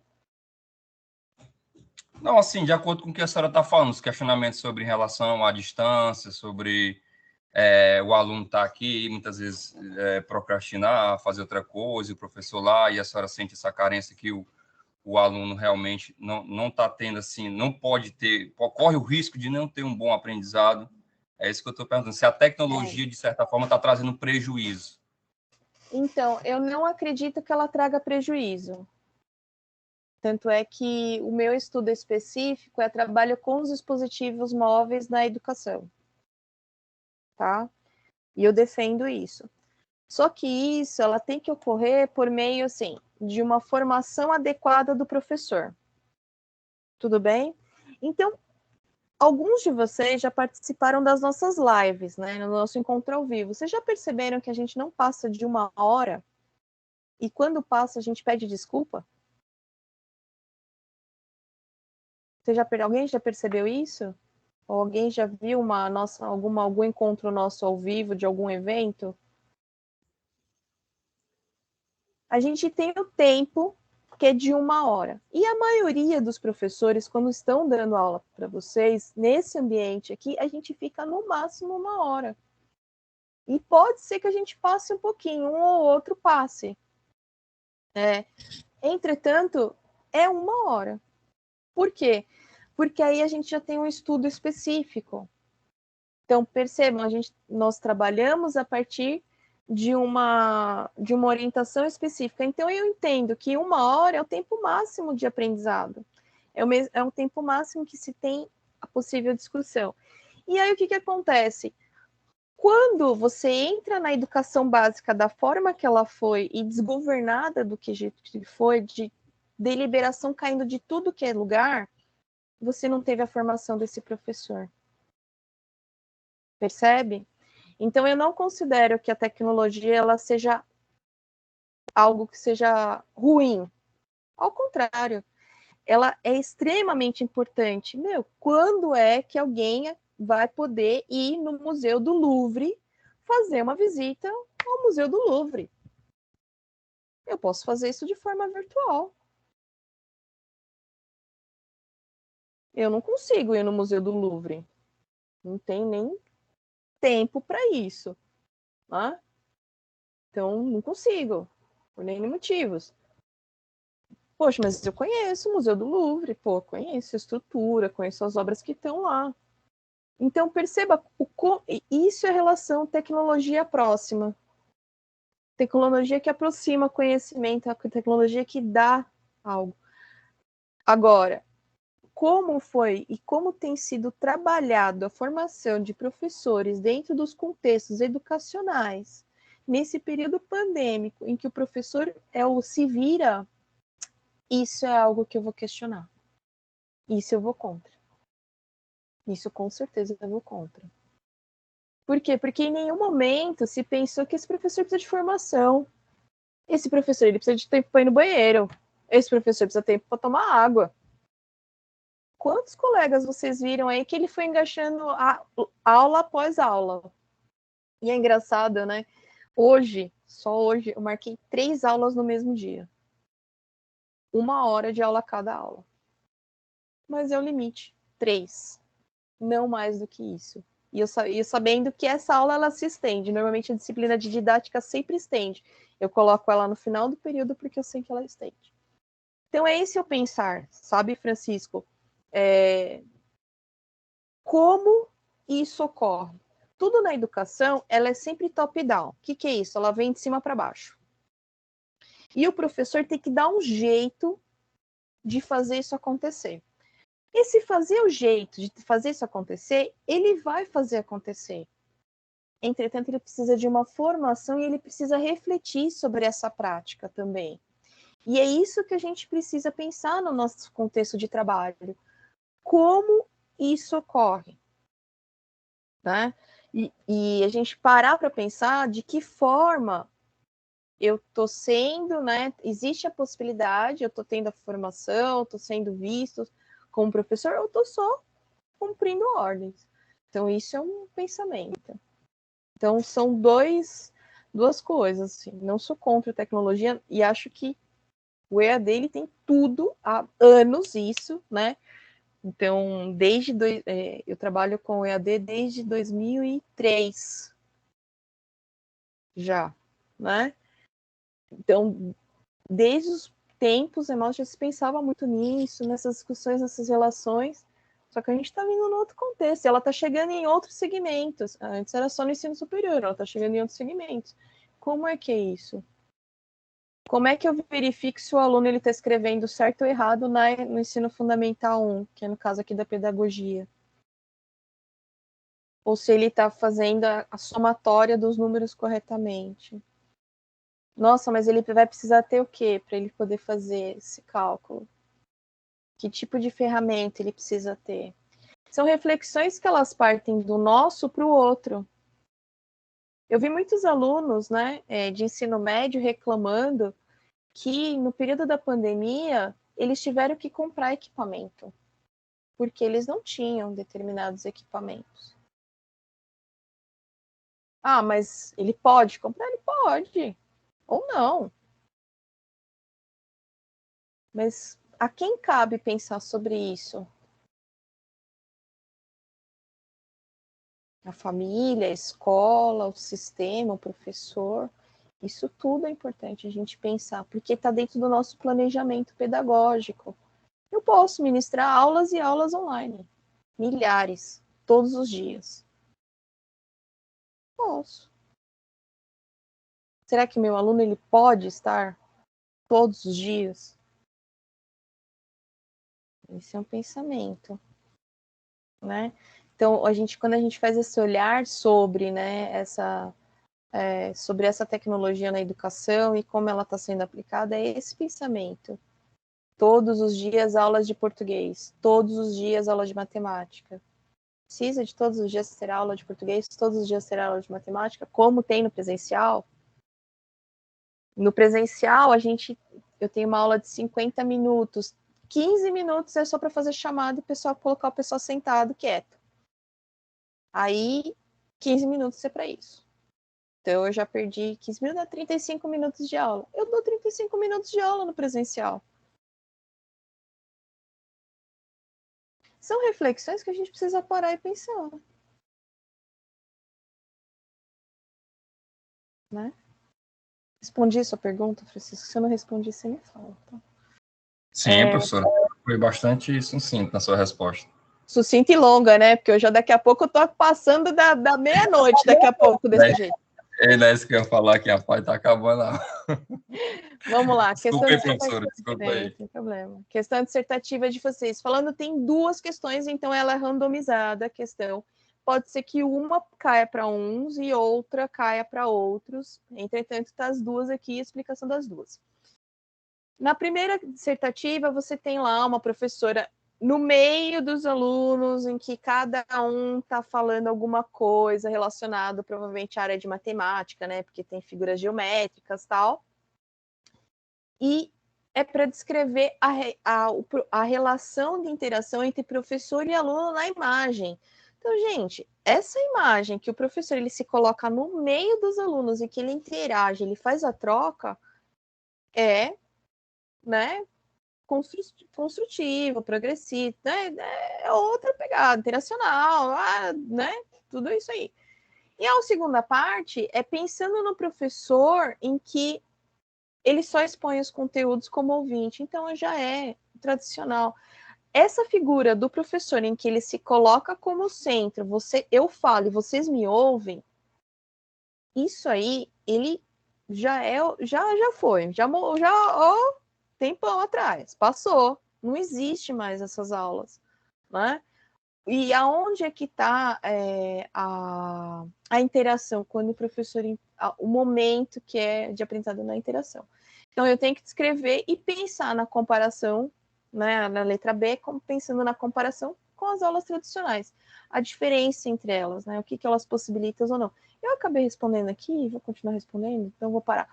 Não, assim, de acordo com o que a senhora está falando, os questionamentos sobre relação à distância, sobre o aluno estar aqui e muitas vezes procrastinar, fazer outra coisa, e o professor lá, e a senhora sente essa carência que o aluno realmente não está tendo, assim, não pode ter, corre o risco de não ter um bom aprendizado. É isso que eu estou perguntando, se a tecnologia, de certa forma, está trazendo prejuízo. Então, eu não acredito que ela traga prejuízo. Tanto é que o meu estudo específico é trabalho com os dispositivos móveis na educação. Tá? E eu defendo isso. Só que isso, ela tem que ocorrer por meio, assim, de uma formação adequada do professor. Tudo bem? Então, alguns de vocês já participaram das nossas lives, né? No nosso encontro ao vivo. Vocês já perceberam que a gente não passa de 1 hora? E quando passa, a gente pede desculpa? Alguém já percebeu isso? Ou alguém já viu algum encontro nosso ao vivo de algum evento? A gente tem o tempo que é de 1 hora. E a maioria dos professores, quando estão dando aula para vocês, nesse ambiente aqui, a gente fica no máximo 1 hora. E pode ser que a gente passe um pouquinho, um ou outro passe. Entretanto, é 1 hora. Por quê? Porque aí a gente já tem um estudo específico. Então, percebam, nós trabalhamos a partir de uma orientação específica. Então, eu entendo que 1 hora é o tempo máximo de aprendizado. É um tempo máximo que se tem a possível discussão. E aí, o que acontece? Quando você entra na educação básica da forma que ela foi e desgovernada do que foi, de deliberação caindo de tudo que é lugar, você não teve a formação desse professor. Percebe? Então, eu não considero que a tecnologia ela seja algo que seja ruim. Ao contrário, ela é extremamente importante. Quando é que alguém vai poder ir no Museu do Louvre fazer uma visita ao Museu do Louvre? Eu posso fazer isso de forma virtual. Eu não consigo ir no Museu do Louvre. Não tem nem tempo para isso. Né? Então, não consigo, por nenhum motivos. Poxa, mas eu conheço o Museu do Louvre, conheço a estrutura, conheço as obras que estão lá. Então, perceba, isso é relação tecnologia próxima. Tecnologia que aproxima conhecimento, a tecnologia que dá algo. Agora, como foi e como tem sido trabalhado a formação de professores dentro dos contextos educacionais, nesse período pandêmico, em que o professor é o se vira, isso é algo que eu vou questionar. Isso eu vou contra. Isso com certeza eu vou contra. Por quê? Porque em nenhum momento se pensou que esse professor precisa de formação. Esse professor ele precisa de tempo para ir no banheiro. Esse professor precisa de tempo para tomar água. Quantos colegas vocês viram aí que ele foi engaixando aula após aula? E é engraçado, né? Hoje, só hoje, eu marquei 3 aulas no mesmo dia. 1 hora de aula cada aula. Mas é o limite. 3. Não mais do que isso. E eu sabendo que essa aula ela se estende. Normalmente a disciplina de didática sempre estende. Eu coloco ela no final do período porque eu sei que ela estende. Então é esse o pensar, sabe, Francisco? Como isso ocorre? Tudo na educação, ela é sempre top-down. O que é isso? Ela vem de cima para baixo. E o professor tem que dar um jeito de fazer isso acontecer. E se fazer o jeito de fazer isso acontecer, ele vai fazer acontecer. Entretanto, ele precisa de uma formação e ele precisa refletir sobre essa prática também. E é isso que a gente precisa pensar no nosso contexto de trabalho. Como isso ocorre? Né? E a gente parar para pensar de que forma eu estou sendo, né? Existe a possibilidade, eu estou tendo a formação, estou sendo visto como professor, ou estou só cumprindo ordens. Então, isso é um pensamento. Então, são duas coisas. Assim. Não sou contra a tecnologia e acho que o EAD ele tem tudo há anos isso, né? Então, eu trabalho com o EAD desde 2003 já, né? Então, desde os tempos remotos já se pensava muito nisso, nessas discussões, nessas relações, só que a gente está vindo num outro contexto, ela está chegando em outros segmentos. Antes era só no ensino superior, ela está chegando em outros segmentos. Como é que é isso? Como é que eu verifico se o aluno está escrevendo certo ou errado no ensino fundamental 1, que é no caso aqui da pedagogia? Ou se ele está fazendo a somatória dos números corretamente? Nossa, mas ele vai precisar ter o quê para ele poder fazer esse cálculo? Que tipo de ferramenta ele precisa ter? São reflexões que elas partem do nosso para o outro. Eu vi muitos alunos, né, de ensino médio reclamando que no período da pandemia eles tiveram que comprar equipamento, porque eles não tinham determinados equipamentos. Ah, mas ele pode comprar? Ele pode. Ou não. Mas a quem cabe pensar sobre isso? A família, a escola, o sistema, o professor. Isso tudo é importante a gente pensar, porque está dentro do nosso planejamento pedagógico. Eu posso ministrar aulas e aulas online. Milhares, todos os dias. Posso. Será que meu aluno ele pode estar todos os dias? Esse é um pensamento, né? Então, quando a gente faz esse olhar sobre, né, sobre essa tecnologia na educação e como ela está sendo aplicada, é esse pensamento. Todos os dias aulas de português, todos os dias aula de matemática. Precisa de todos os dias ter aula de português, todos os dias ter aula de matemática, como tem no presencial? No presencial, eu tenho uma aula de 50 minutos, 15 minutos é só para fazer chamada e colocar o pessoal sentado, quieto. Aí, 15 minutos é para isso. Então, eu já perdi 15 minutos, 35 minutos de aula. Eu dou 35 minutos de aula no presencial. São reflexões que a gente precisa parar e pensar. Né? Respondi a sua pergunta, Francisco? Se eu não respondi, você me fala. Tá? Sim, professora. Foi bastante sucinto na sua resposta. Sucinta e longa, né? Porque daqui a pouco eu tô passando da meia-noite, daqui a pouco, desse jeito. É isso que eu ia falar, que a paz tá acabando. Vamos lá, Desculpa questão aí, dissertativa. professora, desculpa Bem, aí. sem problema. Questão dissertativa de vocês. Falando, tem duas questões, então ela é randomizada a questão. Pode ser que uma caia para uns e outra caia para outros. Entretanto, tá as duas aqui, a explicação das duas. Na primeira dissertativa, você tem lá uma professora no meio dos alunos, em que cada um está falando alguma coisa relacionada, provavelmente, à área de matemática, né? Porque tem figuras geométricas e tal. E é para descrever a relação de interação entre professor e aluno na imagem. Então, gente, essa imagem que o professor ele se coloca no meio dos alunos e que ele interage, ele faz a troca, é, né, construtivo, progressivo, né, é outra pegada, interacional, né, tudo isso aí. E a segunda parte é pensando no professor em que ele só expõe os conteúdos como ouvinte, então já é tradicional. Essa figura do professor em que ele se coloca como centro, eu falo e vocês me ouvem, isso aí, ele já foi, ó, tempão atrás, passou, não existe mais essas aulas, né? E aonde é que está a interação, quando o professor, o momento que é de aprendizado na interação. Então, eu tenho que descrever e pensar na comparação, né, na letra B, pensando na comparação com as aulas tradicionais. A diferença entre elas, né, o que elas possibilitam ou não. Eu acabei respondendo aqui, vou continuar respondendo, então vou parar.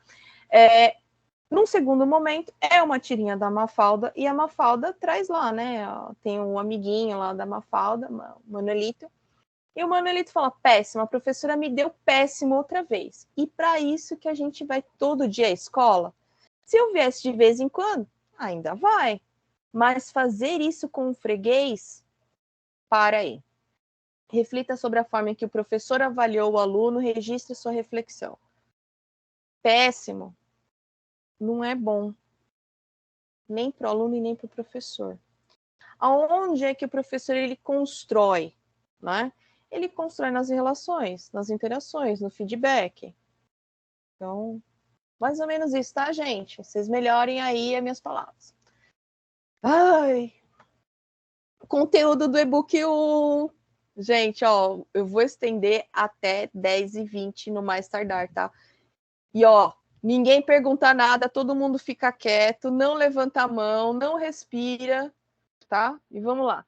Num segundo momento, é uma tirinha da Mafalda, e a Mafalda traz lá, né? Tem um amiguinho lá da Mafalda, o Manuelito, e o Manuelito fala: péssimo, a professora me deu péssimo outra vez. E para isso que a gente vai todo dia à escola? Se eu viesse de vez em quando, ainda vai. Mas fazer isso com o freguês, para aí. Reflita sobre a forma em que o professor avaliou o aluno, registre sua reflexão. Péssimo não é bom, nem para o aluno e nem para o professor. Aonde é que o professor ele constrói, né? Ele constrói nas relações, nas interações, no feedback. Então, mais ou menos isso, tá, gente? Vocês melhorem aí as minhas palavras. Ai, conteúdo do e-book 1. Gente, ó, eu vou estender até 10h20 no mais tardar, tá? E, ó, ninguém pergunta nada, todo mundo fica quieto, não levanta a mão, não respira, tá? E vamos lá.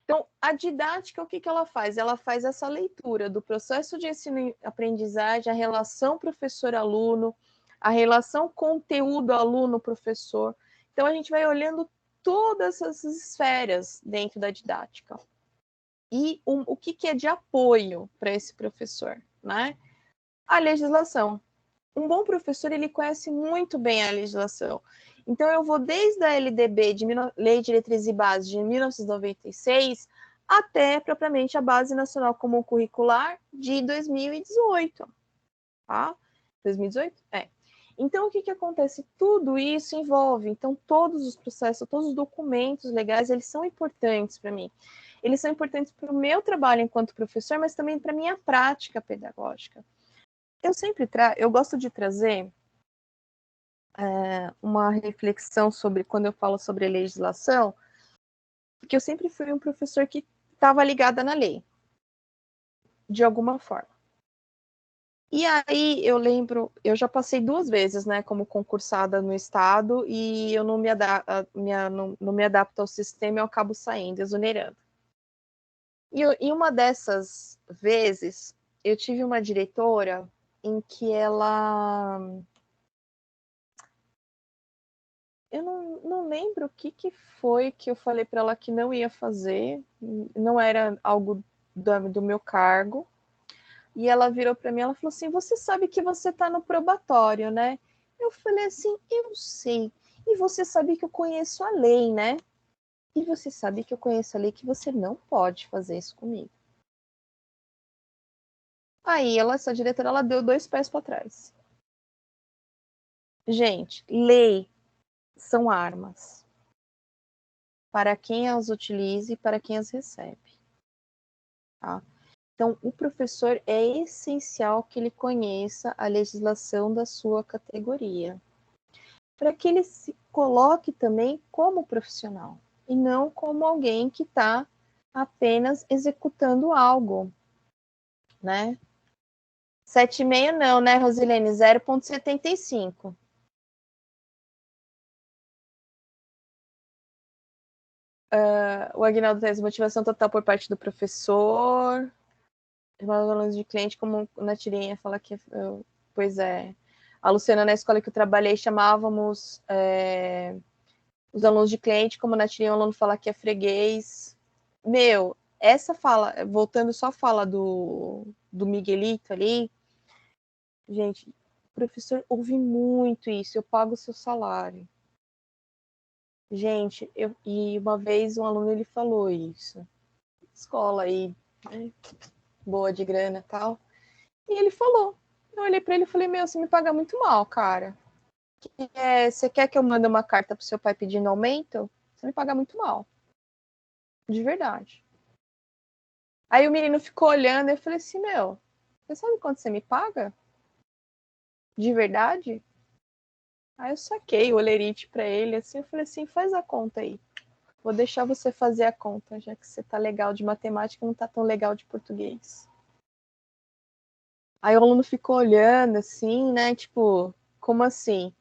Então, a didática, o que ela faz? Ela faz essa leitura do processo de ensino e aprendizagem, a relação professor-aluno, a relação conteúdo-aluno-professor. Então, a gente vai olhando todas essas esferas dentro da didática. E o que é de apoio para esse professor, né? A legislação. Um bom professor, ele conhece muito bem a legislação. Então, eu vou desde a LDB, Lei de Diretrizes e Bases, de 1996, até, propriamente, a Base Nacional Comum Curricular de 2018. Tá? 2018? É. Então, o que acontece? Tudo isso envolve, então, todos os processos, todos os documentos legais, eles são importantes para mim. Eles são importantes para o meu trabalho enquanto professor, mas também para a minha prática pedagógica. Eu gosto de trazer uma reflexão sobre, quando eu falo sobre legislação, porque eu sempre fui um professor que estava ligada na lei, de alguma forma. E aí eu lembro, eu já passei 2 vezes, né, como concursada no estado, e eu não me adapto ao sistema, eu acabo saindo, exonerando. E uma dessas vezes, eu tive uma diretora em que ela... Eu não lembro o que foi que eu falei para ela que não ia fazer, não era algo do meu cargo. E ela virou para mim, ela falou assim: você sabe que você está no probatório, né? Eu falei assim: eu sei. E você sabe que eu conheço a lei, né? E você sabe que eu conheço a lei, que você não pode fazer isso comigo. Aí essa diretora, ela deu 2 pés para trás. Gente, lei são armas para quem as utiliza e para quem as recebe. Tá? Então, o professor é essencial que ele conheça a legislação da sua categoria, para que ele se coloque também como profissional, e não como alguém que está apenas executando algo, né? 7,5 não, né, Rosilene? 0,75. O Aguinaldo traz motivação total por parte do professor. Os alunos de cliente, como na tirinha fala que... Pois é. A Luciana, na escola que eu trabalhei, chamávamos os alunos de cliente, como na tirinha o aluno fala que é freguês. Meu, essa fala, voltando só a fala do Miguelito ali, gente, o professor ouve muito isso, eu pago o seu salário. Gente, e uma vez um aluno ele falou isso, escola aí, né, boa de grana e tal, e ele falou, eu olhei para ele e falei, meu, você me paga muito mal, cara. Você quer que eu mande uma carta pro seu pai pedindo aumento? Você me paga muito mal. De verdade. Aí o menino ficou olhando e eu falei assim, meu, você sabe quanto você me paga? De verdade? Aí eu saquei o olerite para ele, assim, eu falei assim, faz a conta aí. Vou deixar você fazer a conta, já que você tá legal de matemática, não tá tão legal de português. Aí o aluno ficou olhando, assim, né, tipo, como assim?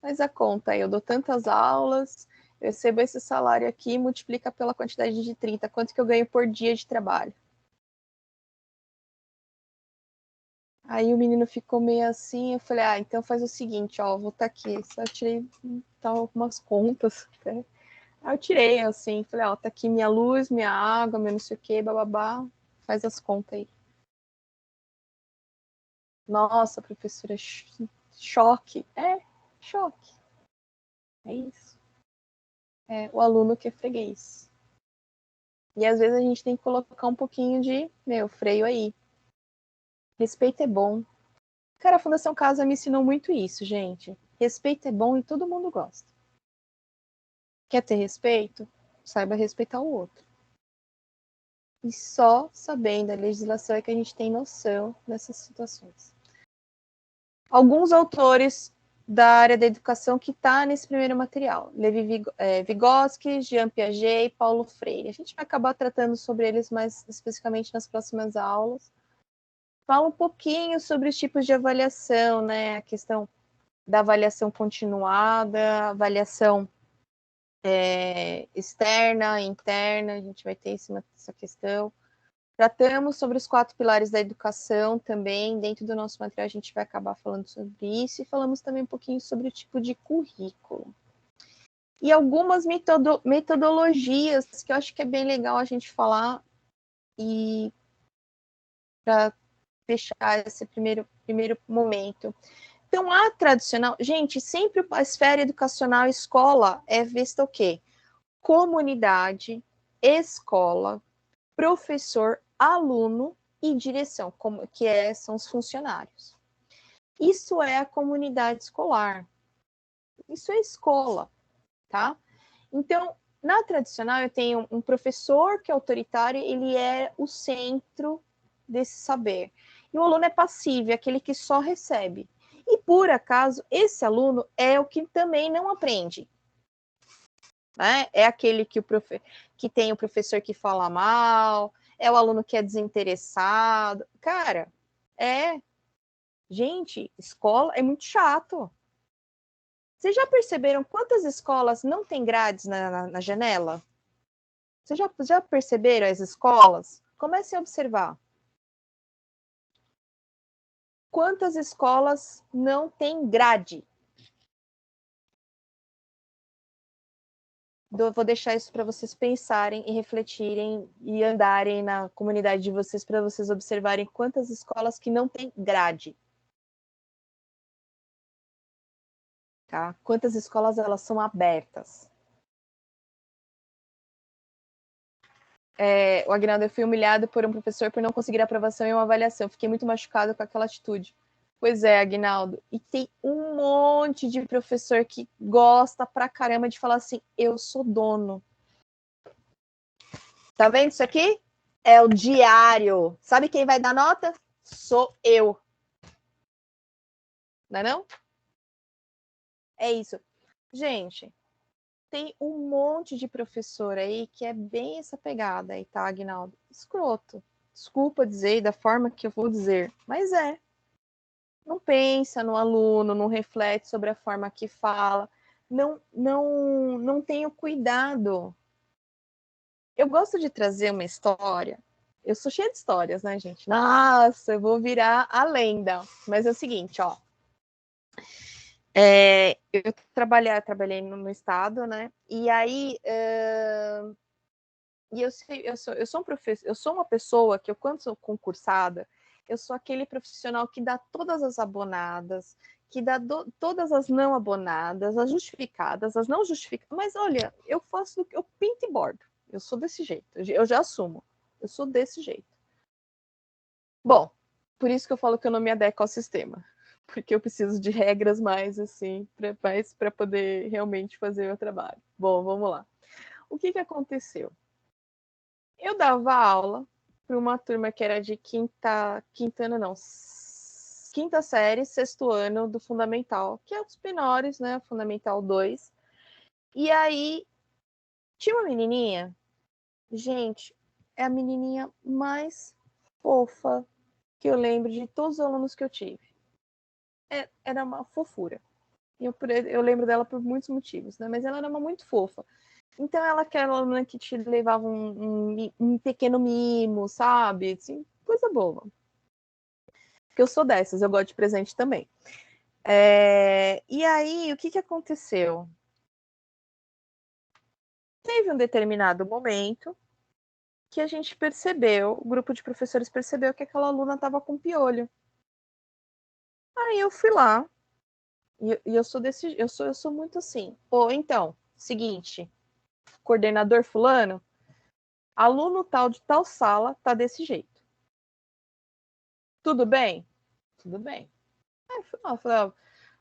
Faz a conta aí, eu dou tantas aulas, eu recebo esse salário aqui, multiplica pela quantidade de 30, quanto que eu ganho por dia de trabalho? Aí o menino ficou meio assim, eu falei, então faz o seguinte, ó, vou estar aqui. Só tirei algumas contas, né? Aí eu tirei, assim, falei, ó, tá aqui minha luz, minha água, meu não sei o que, bababá, faz as contas aí. Nossa, professora, choque. Choque. É isso. É o aluno que é freguês. E às vezes a gente tem que colocar um pouquinho de, freio aí. Respeito é bom. Cara, a Fundação Casa me ensinou muito isso, gente. Respeito é bom e todo mundo gosta. Quer ter respeito? Saiba respeitar o outro. E só sabendo a legislação é que a gente tem noção dessas situações. Alguns autores da área da educação que está nesse primeiro material. Levi Vygotsky, Jean Piaget e Paulo Freire. A gente vai acabar tratando sobre eles mais especificamente nas próximas aulas. Fala um pouquinho sobre os tipos de avaliação, né? A questão da avaliação continuada, avaliação externa, interna, a gente vai ter essa questão. Tratamos sobre os 4 pilares da educação também, dentro do nosso material a gente vai acabar falando sobre isso, e falamos também um pouquinho sobre o tipo de currículo. E algumas metodologias que eu acho que é bem legal a gente falar, e para fechar esse primeiro momento. Então, a tradicional, gente, sempre a esfera educacional, escola, é vista o quê? Comunidade, escola, professor, aluno e direção, são os funcionários. Isso é a comunidade escolar. Isso é escola, tá? Então, na tradicional, eu tenho um professor que é autoritário, ele é o centro desse saber. E o aluno é passivo, é aquele que só recebe. E, por acaso, esse aluno é o que também não aprende. Né? É aquele que tem o professor que fala mal, é o aluno que é desinteressado. Cara, gente, escola é muito chato. Vocês já perceberam quantas escolas não têm grades na janela? Vocês já perceberam as escolas? Comecem a observar. Quantas escolas não têm grade? Vou deixar isso para vocês pensarem e refletirem e andarem na comunidade de vocês para vocês observarem quantas escolas que não têm grade. Tá? Quantas escolas elas são abertas. O Aguinaldo, eu fui humilhado por um professor por não conseguir aprovação em uma avaliação. Fiquei muito machucado com aquela atitude. Pois é, Aguinaldo. E tem um monte de professor que gosta pra caramba de falar assim, eu sou dono. Tá vendo isso aqui? É o diário. Sabe quem vai dar nota? Sou eu. Não é não? É isso. Gente, tem um monte de professor aí que é bem essa pegada aí, tá, Aguinaldo? Escroto. Desculpa dizer da forma que eu vou dizer, mas é. Não pensa no aluno, não reflete sobre a forma que fala, não tem o cuidado. Eu gosto de trazer uma história. Eu sou cheia de histórias, né, gente? Nossa, eu vou virar a lenda. Mas é o seguinte, ó. Eu trabalhei no estado, né? E aí e eu sou um professor, eu sou uma pessoa que, eu, quando sou concursada, eu sou aquele profissional que dá todas as abonadas, que dá todas as não abonadas, as justificadas, as não justificadas. Mas olha, eu faço, eu pinto e bordo. Eu sou desse jeito, eu já assumo. Eu sou desse jeito. Bom, por isso que eu falo que eu não me adequo ao sistema. Porque eu preciso de regras mais assim, para poder realmente fazer o meu trabalho. Bom, vamos lá. O que aconteceu? Eu dava aula para uma turma que era de quinta ano não, quinta série, sexto ano do Fundamental, que é os menores, né, Fundamental 2. E aí, tinha uma menininha, gente, é a menininha mais fofa que eu lembro de todos os alunos que eu tive. Era uma fofura. Eu lembro dela por muitos motivos, né, mas ela era uma muito fofa. Então, ela é aquela aluna que te levava um pequeno mimo, sabe? Assim, coisa boa. Porque eu sou dessas, eu gosto de presente também. E aí, o que aconteceu? Teve um determinado momento que a gente percebeu, o grupo de professores percebeu que aquela aluna estava com piolho. Aí eu fui lá, e eu sou desse, eu sou muito assim. Pô, então, seguinte, coordenador fulano, aluno tal de tal sala tá desse jeito. Tudo bem? Tudo bem. Aí eu falei,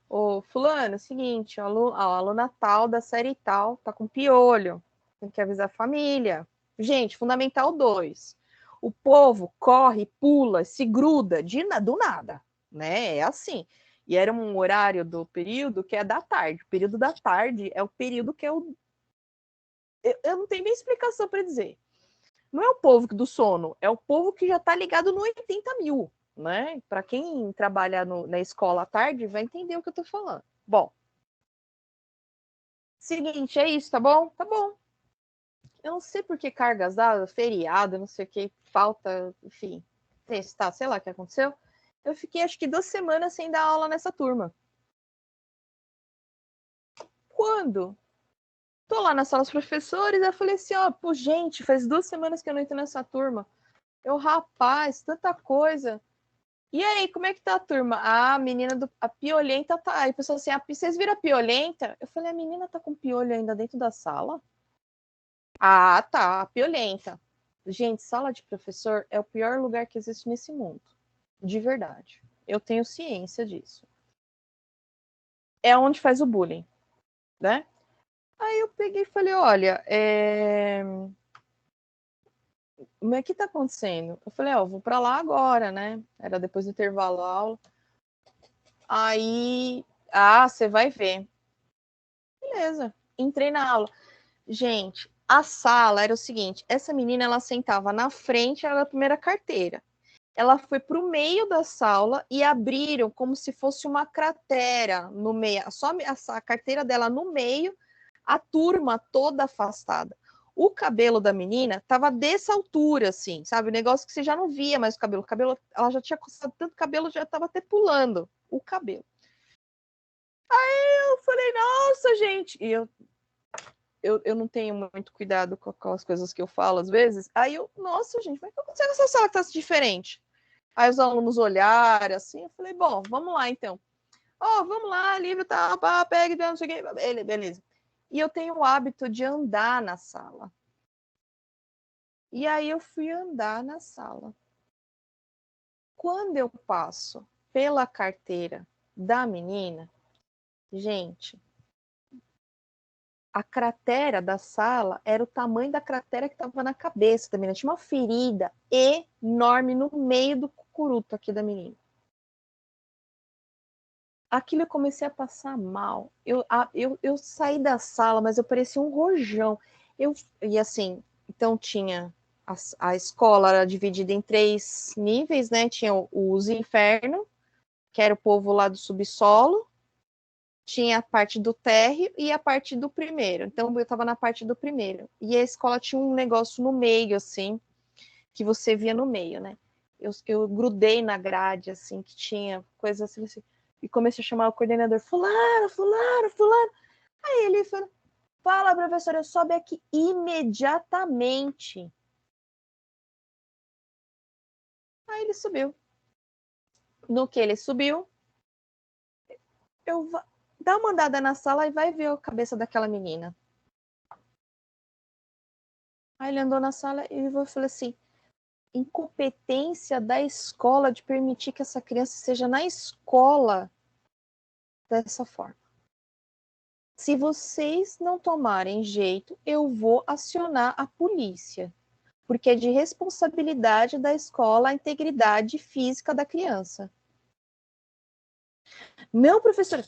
ó, ô fulano, é o seguinte, a aluna tal da série tal tá com piolho. Tem que avisar a família. Gente, Fundamental 2. O povo corre, pula, se gruda do nada, né? É assim. E era um horário do período que é da tarde. O período da tarde é o período que é o. Eu não tenho nem explicação para dizer. Não é o povo do sono, é o povo que já está ligado no 80 mil, né? Para quem trabalha na escola à tarde vai entender o que eu estou falando. Bom, seguinte, é isso, tá bom? Tá bom. Eu não sei por que cargas dadas, feriado, não sei o que, falta, enfim, testar, sei lá o que aconteceu. Eu fiquei acho que 2 semanas sem dar aula nessa turma. Quando? Tô lá na sala dos professores, eu falei assim, ó, pô, gente, faz 2 semanas que eu não entro nessa turma. Eu, rapaz, tanta coisa. E aí, como é que tá a turma? Ah, a menina a piolenta tá. Aí a pessoa assim, vocês viram a piolenta? Eu falei, a menina tá com piolho ainda dentro da sala? Ah, tá, a piolenta. Gente, sala de professor é o pior lugar que existe nesse mundo. De verdade. Eu tenho ciência disso. É onde faz o bullying, né? Aí eu peguei e falei, olha, o que tá acontecendo? Eu falei, ó, vou pra lá agora, né? Era depois do intervalo da aula. Aí, você vai ver. Beleza. Entrei na aula. Gente, a sala era o seguinte, essa menina, ela sentava na frente, era a primeira carteira. Ela foi para o meio da sala e abriram como se fosse uma cratera no meio, só a carteira dela no meio, a turma toda afastada. O cabelo da menina estava dessa altura, assim, sabe? O negócio que você já não via mais o cabelo. O cabelo, ela já tinha coçado tanto cabelo, já estava até pulando o cabelo. Aí eu falei, nossa, gente. E eu não tenho muito cuidado com as coisas que eu falo às vezes. Aí eu, nossa, gente, como é que aconteceu nessa sala que tá diferente? Aí os alunos olharam assim, eu falei, bom, vamos lá então. Vamos lá, livro tá, pá, pega, não sei o que, beleza. E eu tenho o hábito de andar na sala. E aí eu fui andar na sala. Quando eu passo pela carteira da menina, gente, a cratera da sala era o tamanho da cratera que estava na cabeça da menina. Tinha uma ferida enorme no meio do cucuruto aqui da menina. Aquilo eu comecei a passar mal. Eu saí da sala, mas eu parecia um rojão. E assim, então tinha a escola era dividida em 3 níveis, né? Tinha os infernos, que era o povo lá do subsolo, tinha a parte do térreo e a parte do primeiro. Então eu estava na parte do primeiro. E a escola tinha um negócio no meio, assim, que você via no meio, né? Eu grudei na grade, assim, que tinha coisas assim, e comecei a chamar o coordenador, fulano, fulano, fulano. Aí ele falou, fala, professora, sobe aqui imediatamente. Aí ele subiu. No que ele subiu, dá uma andada na sala e vai ver a cabeça daquela menina. Aí ele andou na sala e eu falei assim, incompetência da escola de permitir que essa criança seja na escola dessa forma. Se vocês não tomarem jeito, eu vou acionar a polícia, porque é de responsabilidade da escola a integridade física da criança. Não, professor,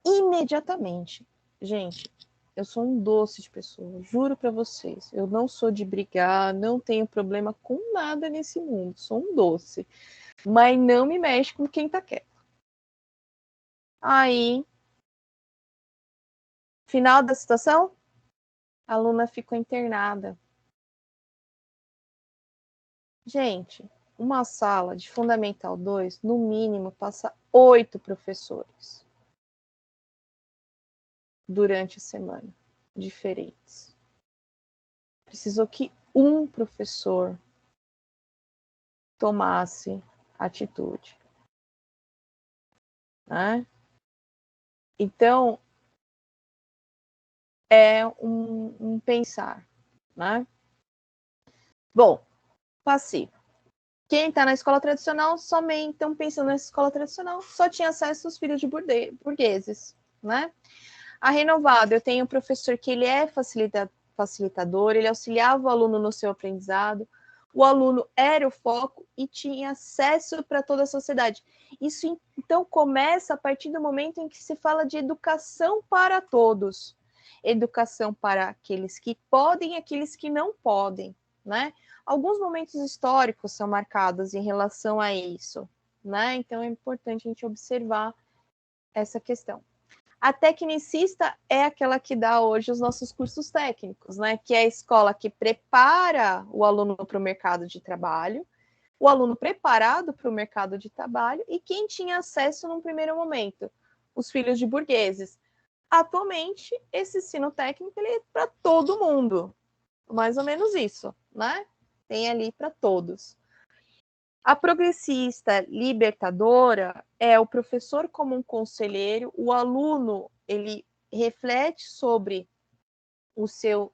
imediatamente. Gente, eu sou um doce de pessoa, juro para vocês. Eu não sou de brigar, não tenho problema com nada nesse mundo, sou um doce. Mas não me mexe com quem tá quieto. Aí, final da situação, a aluna ficou internada. Gente, uma sala de Fundamental 2, no mínimo, passa 8 professores durante a semana, diferentes. Precisou que um professor tomasse atitude. Né? Então, é um pensar. Né? Bom, passivo. Quem está na escola tradicional, somente estão pensando nessa escola tradicional, só tinha acesso aos filhos de burgueses. Né? A renovada, eu tenho um professor que ele é facilitador, ele auxiliava o aluno no seu aprendizado, o aluno era o foco e tinha acesso para toda a sociedade. Isso, então, começa a partir do momento em que se fala de educação para todos. Educação para aqueles que podem e aqueles que não podem, né? Alguns momentos históricos são marcados em relação a isso, né? Então, é importante a gente observar essa questão. A tecnicista é aquela que dá hoje os nossos cursos técnicos, né? Que é a escola que prepara o aluno para o mercado de trabalho, o aluno preparado para o mercado de trabalho e quem tinha acesso num primeiro momento, os filhos de burgueses. Atualmente, esse ensino técnico ele é para todo mundo, mais ou menos isso, né? Tem ali para todos. A progressista libertadora é o professor como um conselheiro, o aluno ele reflete sobre o seu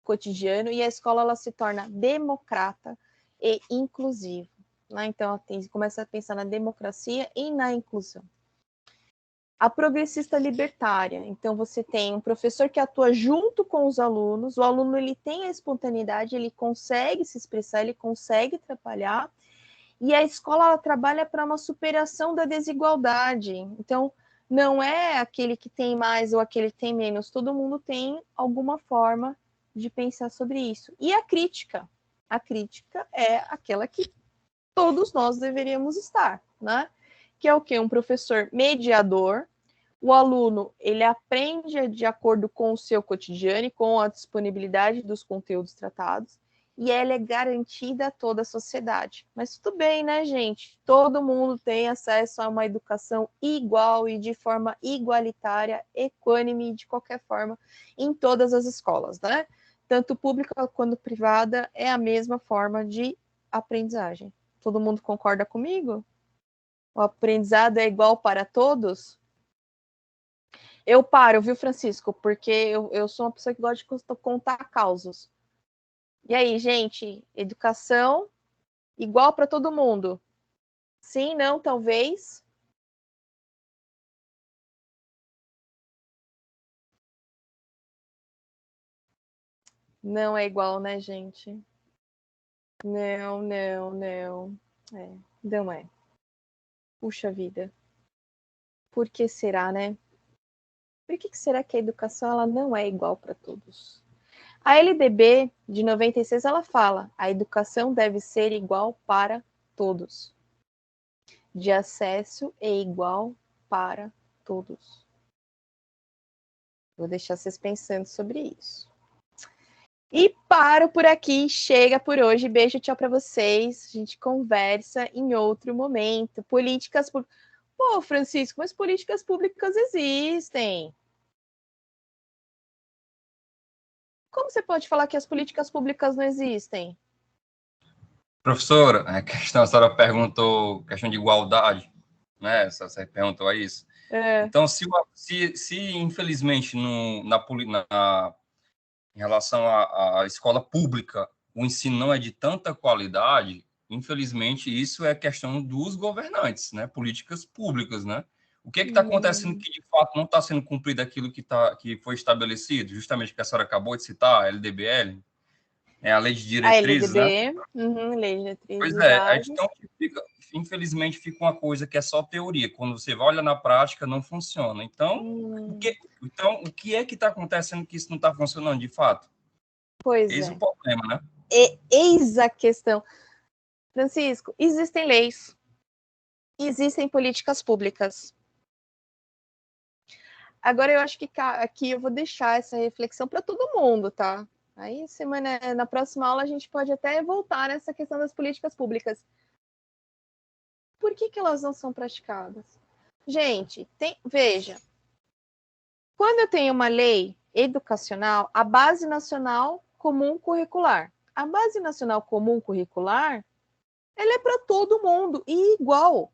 cotidiano e a escola ela se torna democrata e inclusiva. Né? Então, começa a pensar na democracia e na inclusão. A progressista libertária, então você tem um professor que atua junto com os alunos, o aluno ele tem a espontaneidade, ele consegue se expressar, ele consegue trabalhar, e a escola ela trabalha para uma superação da desigualdade. Então, não é aquele que tem mais ou aquele que tem menos. Todo mundo tem alguma forma de pensar sobre isso. E a crítica? A crítica é aquela que todos nós deveríamos estar, né? Que é o quê? Um professor mediador. O aluno, ele aprende de acordo com o seu cotidiano e com a disponibilidade dos conteúdos tratados e ela é garantida a toda a sociedade. Mas tudo bem, né, gente? Todo mundo tem acesso a uma educação igual e de forma igualitária, equânime, de qualquer forma, em todas as escolas, né? Tanto pública quanto privada é a mesma forma de aprendizagem. Todo mundo concorda comigo? O aprendizado é igual para todos? Eu paro, viu, Francisco? Porque eu sou uma pessoa que gosta de contar causos. E aí, gente, educação igual para todo mundo? Sim, não, talvez. Não é igual, né, gente? Não, não, não. Não é. Puxa vida. Por que será, né? Por que será que a educação ela não é igual para todos? A LDB de 96 ela fala: a educação deve ser igual para todos. De acesso e igual para todos. Vou deixar vocês pensando sobre isso. E paro por aqui, chega por hoje. Beijo, tchau para vocês. A gente conversa em outro momento. Políticas públicas. Pô, Francisco, mas políticas públicas existem. Como você pode falar que as políticas públicas não existem? Professora, a senhora perguntou questão de igualdade, né? Você perguntou isso. Então, se infelizmente em relação à escola pública o ensino não é de tanta qualidade, infelizmente isso é questão dos governantes, né? Políticas públicas, né? O que está acontecendo que de fato não está sendo cumprido aquilo que foi estabelecido, justamente que a senhora acabou de citar, a LDBL, a Lei de A Diretrizes, né? LDB, Lei de Diretrizes Pois e é, Bases. então infelizmente fica uma coisa que é só teoria. Quando você vai olhar na prática, não funciona. Então, o que é que está acontecendo que isso não está funcionando de fato? Pois Eis é. o problema, né? Eis a questão. Francisco, existem leis, existem políticas públicas. Agora eu acho que aqui eu vou deixar essa reflexão para todo mundo, tá? Aí na próxima aula a gente pode até voltar nessa questão das políticas públicas. Por que elas não são praticadas? Gente, veja, quando eu tenho uma lei educacional, a Base Nacional Comum Curricular. A Base Nacional Comum Curricular, ela é para todo mundo e igual.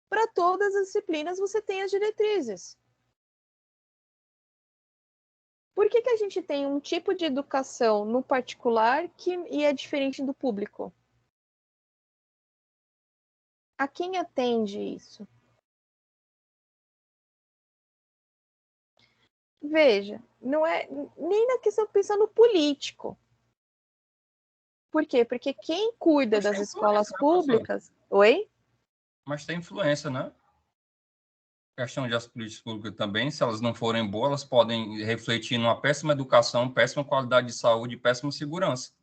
Para todas as disciplinas você tem as diretrizes. Por que a gente tem um tipo de educação no particular e é diferente do público? A quem atende isso? Veja, não é nem na questão pensando político. Por quê? Porque quem cuida das escolas públicas... Oi? Mas tem influência, né? A questão das políticas públicas também, se elas não forem boas, elas podem refletir numa péssima educação, péssima qualidade de saúde, péssima segurança.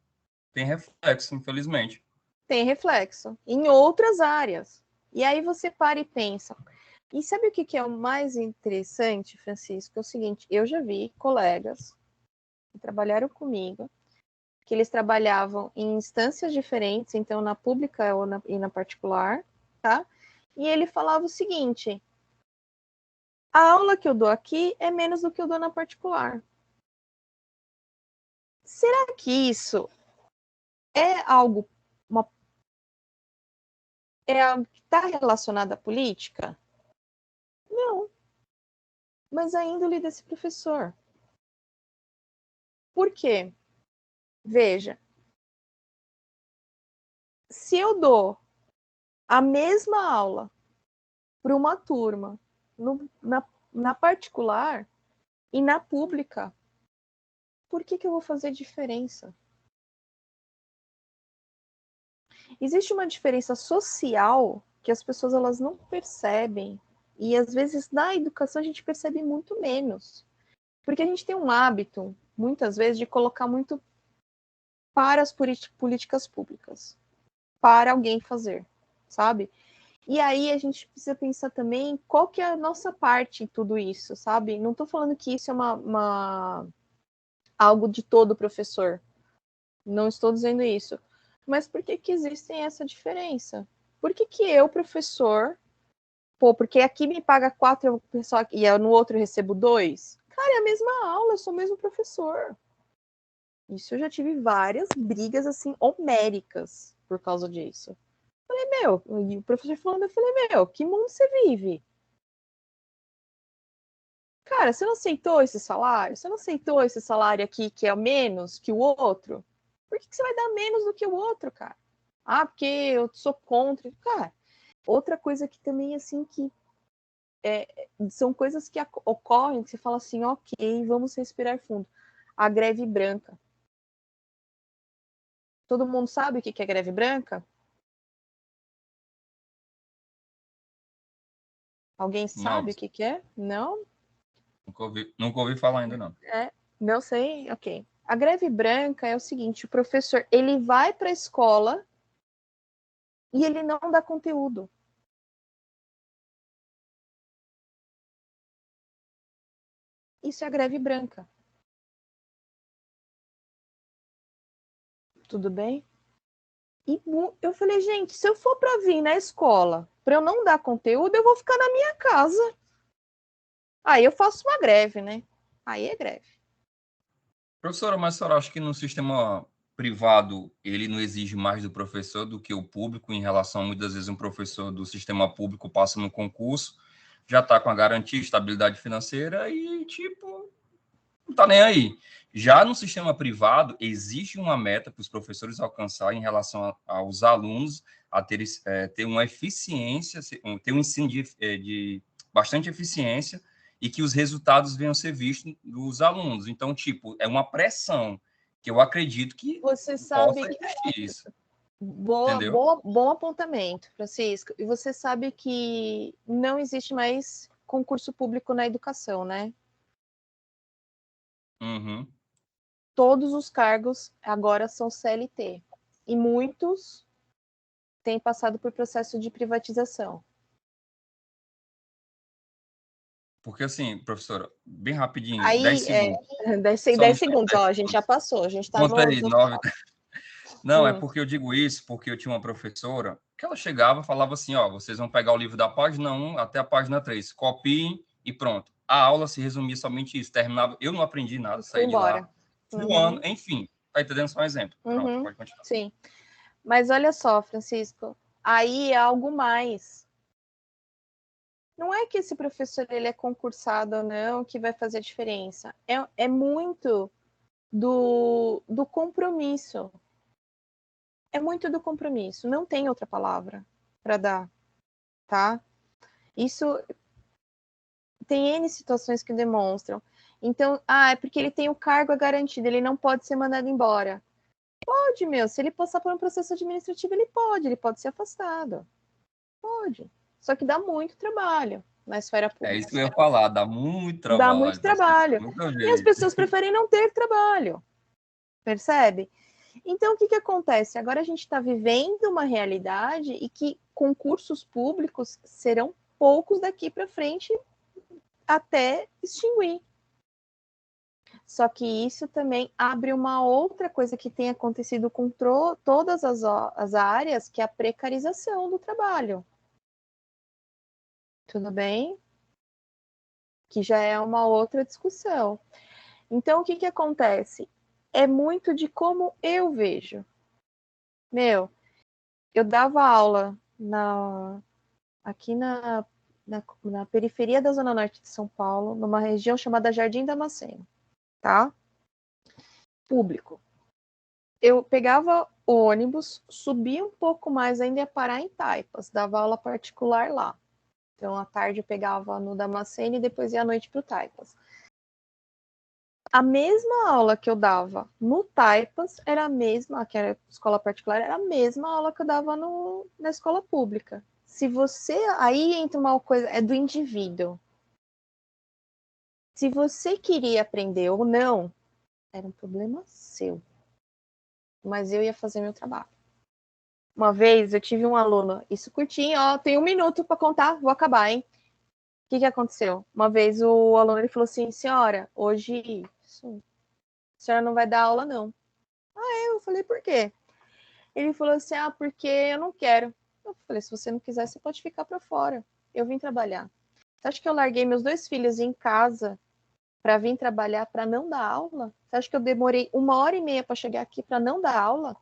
Tem reflexo, infelizmente. Tem reflexo em outras áreas. E aí você para e pensa. E sabe o que é o mais interessante, Francisco? É o seguinte, eu já vi colegas que trabalharam comigo, que eles trabalhavam em instâncias diferentes, então na pública e na particular, tá? E ele falava o seguinte: a aula que eu dou aqui é menos do que eu dou na particular. Será que isso é algo que está relacionado à política? Não. Mas a índole desse professor. Por quê? Veja, se eu dou a mesma aula para uma turma na particular e na pública, por que eu vou fazer diferença? Existe uma diferença social que as pessoas elas não percebem e às vezes na educação a gente percebe muito menos. Porque a gente tem um hábito, muitas vezes, de colocar muito para as políticas públicas, para alguém fazer, sabe? E aí a gente precisa pensar também qual que é a nossa parte em tudo isso, sabe? Não estou falando que isso é algo de todo professor. Não estou dizendo isso. Mas por que existem essa diferença? Por que eu, professor, porque aqui me paga 4 pessoas e no outro eu recebo 2? Cara, é a mesma aula, eu sou o mesmo professor. Isso eu já tive várias brigas, assim, homéricas por causa disso. Falei, e o professor falando, eu falei, que mundo você vive? Cara, você não aceitou esse salário? Você não aceitou esse salário aqui que é menos que o outro? Por que você vai dar menos do que o outro, cara? Ah, porque eu sou contra. Cara, outra coisa que também, assim, que são coisas que ocorrem, que você fala assim, ok, vamos respirar fundo. a greve branca. Todo mundo sabe o que é greve branca? Alguém Não, sabe o que é? Não? nunca ouvi falar ainda, não. Não sei? Ok. A greve branca é o seguinte, o professor, ele vai para a escola e ele não dá conteúdo. Isso é a greve branca. Tudo bem? E eu falei, gente, se eu for para vir na escola para eu não dar conteúdo, eu vou ficar na minha casa. Aí eu faço uma greve, né? Aí é greve. Professora, mas a senhora acha que no sistema privado ele não exige mais do professor do que o público em relação, muitas vezes, um professor do sistema público passa no concurso, já está com a garantia, estabilidade financeira e, tipo, não está nem aí. Já no sistema privado, existe uma meta para os professores alcançar em relação aos alunos a ter uma eficiência, ter um ensino de bastante eficiência e que os resultados venham a ser vistos dos alunos. Então, tipo, é uma pressão que eu acredito que Você possa sabe, existir isso, entendeu? bom apontamento, Francisco. E você sabe que não existe mais concurso público na educação, né? Uhum. Todos os cargos agora são CLT. E muitos têm passado por processo de privatização. Porque, assim, professora, bem rapidinho, 10 Aí, segundos. 10 Somos segundos, ó, a gente já passou, a gente está Conta no, aí, no 9. final. Não, é porque eu digo isso, porque eu tinha uma professora que ela chegava e falava assim, ó, vocês vão pegar o livro da página 1 até a página 3, copiem e pronto. A aula se resumia somente isso, terminava, eu não aprendi nada, Fui saí de lá embora. voando, enfim, tá entendendo só um exemplo. Pronto, pode continuar. Sim. Mas olha só, Francisco, aí é algo mais. Não é que esse professor ele é concursado ou não que vai fazer a diferença. É muito do compromisso. É muito do compromisso. Não tem outra palavra para dar, tá? Isso tem N situações que demonstram. Então, é porque ele tem o cargo garantido, ele não pode ser mandado embora. Pode, meu. Se ele passar por um processo administrativo, ele pode ser afastado. Pode. Só que dá muito trabalho na esfera É pública. isso que eu ia falar, dá muito Dá muito trabalho, professor. trabalho. Nunca E as vi isso. pessoas preferem não ter trabalho. Percebe? Então, o que acontece? Agora a gente está vivendo uma realidade e que concursos públicos serão poucos daqui para frente até extinguir. Só que isso também abre uma outra coisa que tem acontecido com todas as áreas, que é a precarização do trabalho. Tudo bem? Que já é uma outra discussão. Então, o que acontece? É muito de como eu vejo. Meu, eu dava aula aqui na periferia da Zona Norte de São Paulo, numa região chamada Jardim Damasceno, tá? Público. Eu pegava o ônibus, subia um pouco mais, ainda ia parar em Taipas, dava aula particular lá. Então, à tarde eu pegava no Damasceno e depois ia à noite para o Taipas. A mesma aula que eu dava no Taipas era a mesma, que era escola particular, era a mesma aula que eu dava na escola pública. Se você. Aí entra uma coisa, é do indivíduo. Se você queria aprender ou não, era um problema seu. Mas eu ia fazer meu trabalho. Uma vez eu tive um aluno, isso curtinho, ó, tem 1 minuto para contar, vou acabar, hein? O que aconteceu? Uma vez o aluno ele falou assim, senhora, hoje a senhora não vai dar aula, não. Eu falei, por quê? Ele falou assim, porque eu não quero. Eu falei, se você não quiser, você pode ficar para fora. Eu vim trabalhar. Você acha que eu larguei meus 2 filhos em casa para vir trabalhar para não dar aula? Você acha que eu demorei 1h30 para chegar aqui para não dar aula?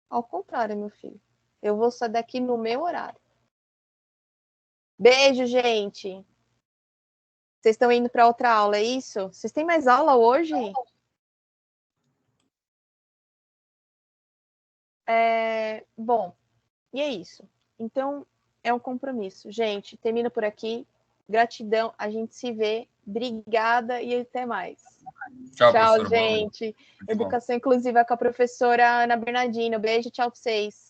Ao contrário, meu filho. Eu vou sair daqui no meu horário. Beijo, gente. Vocês estão indo para outra aula, é isso? Vocês têm mais aula hoje? Bom, e é isso. Então, é um compromisso. Gente, termino por aqui. Gratidão, a gente se vê. Obrigada e até mais. Tchau, Tchau, professora. Boa noite. gente. Tudo de bom. Educação inclusiva com a professora Ana Bernardino. Beijo, tchau pra vocês.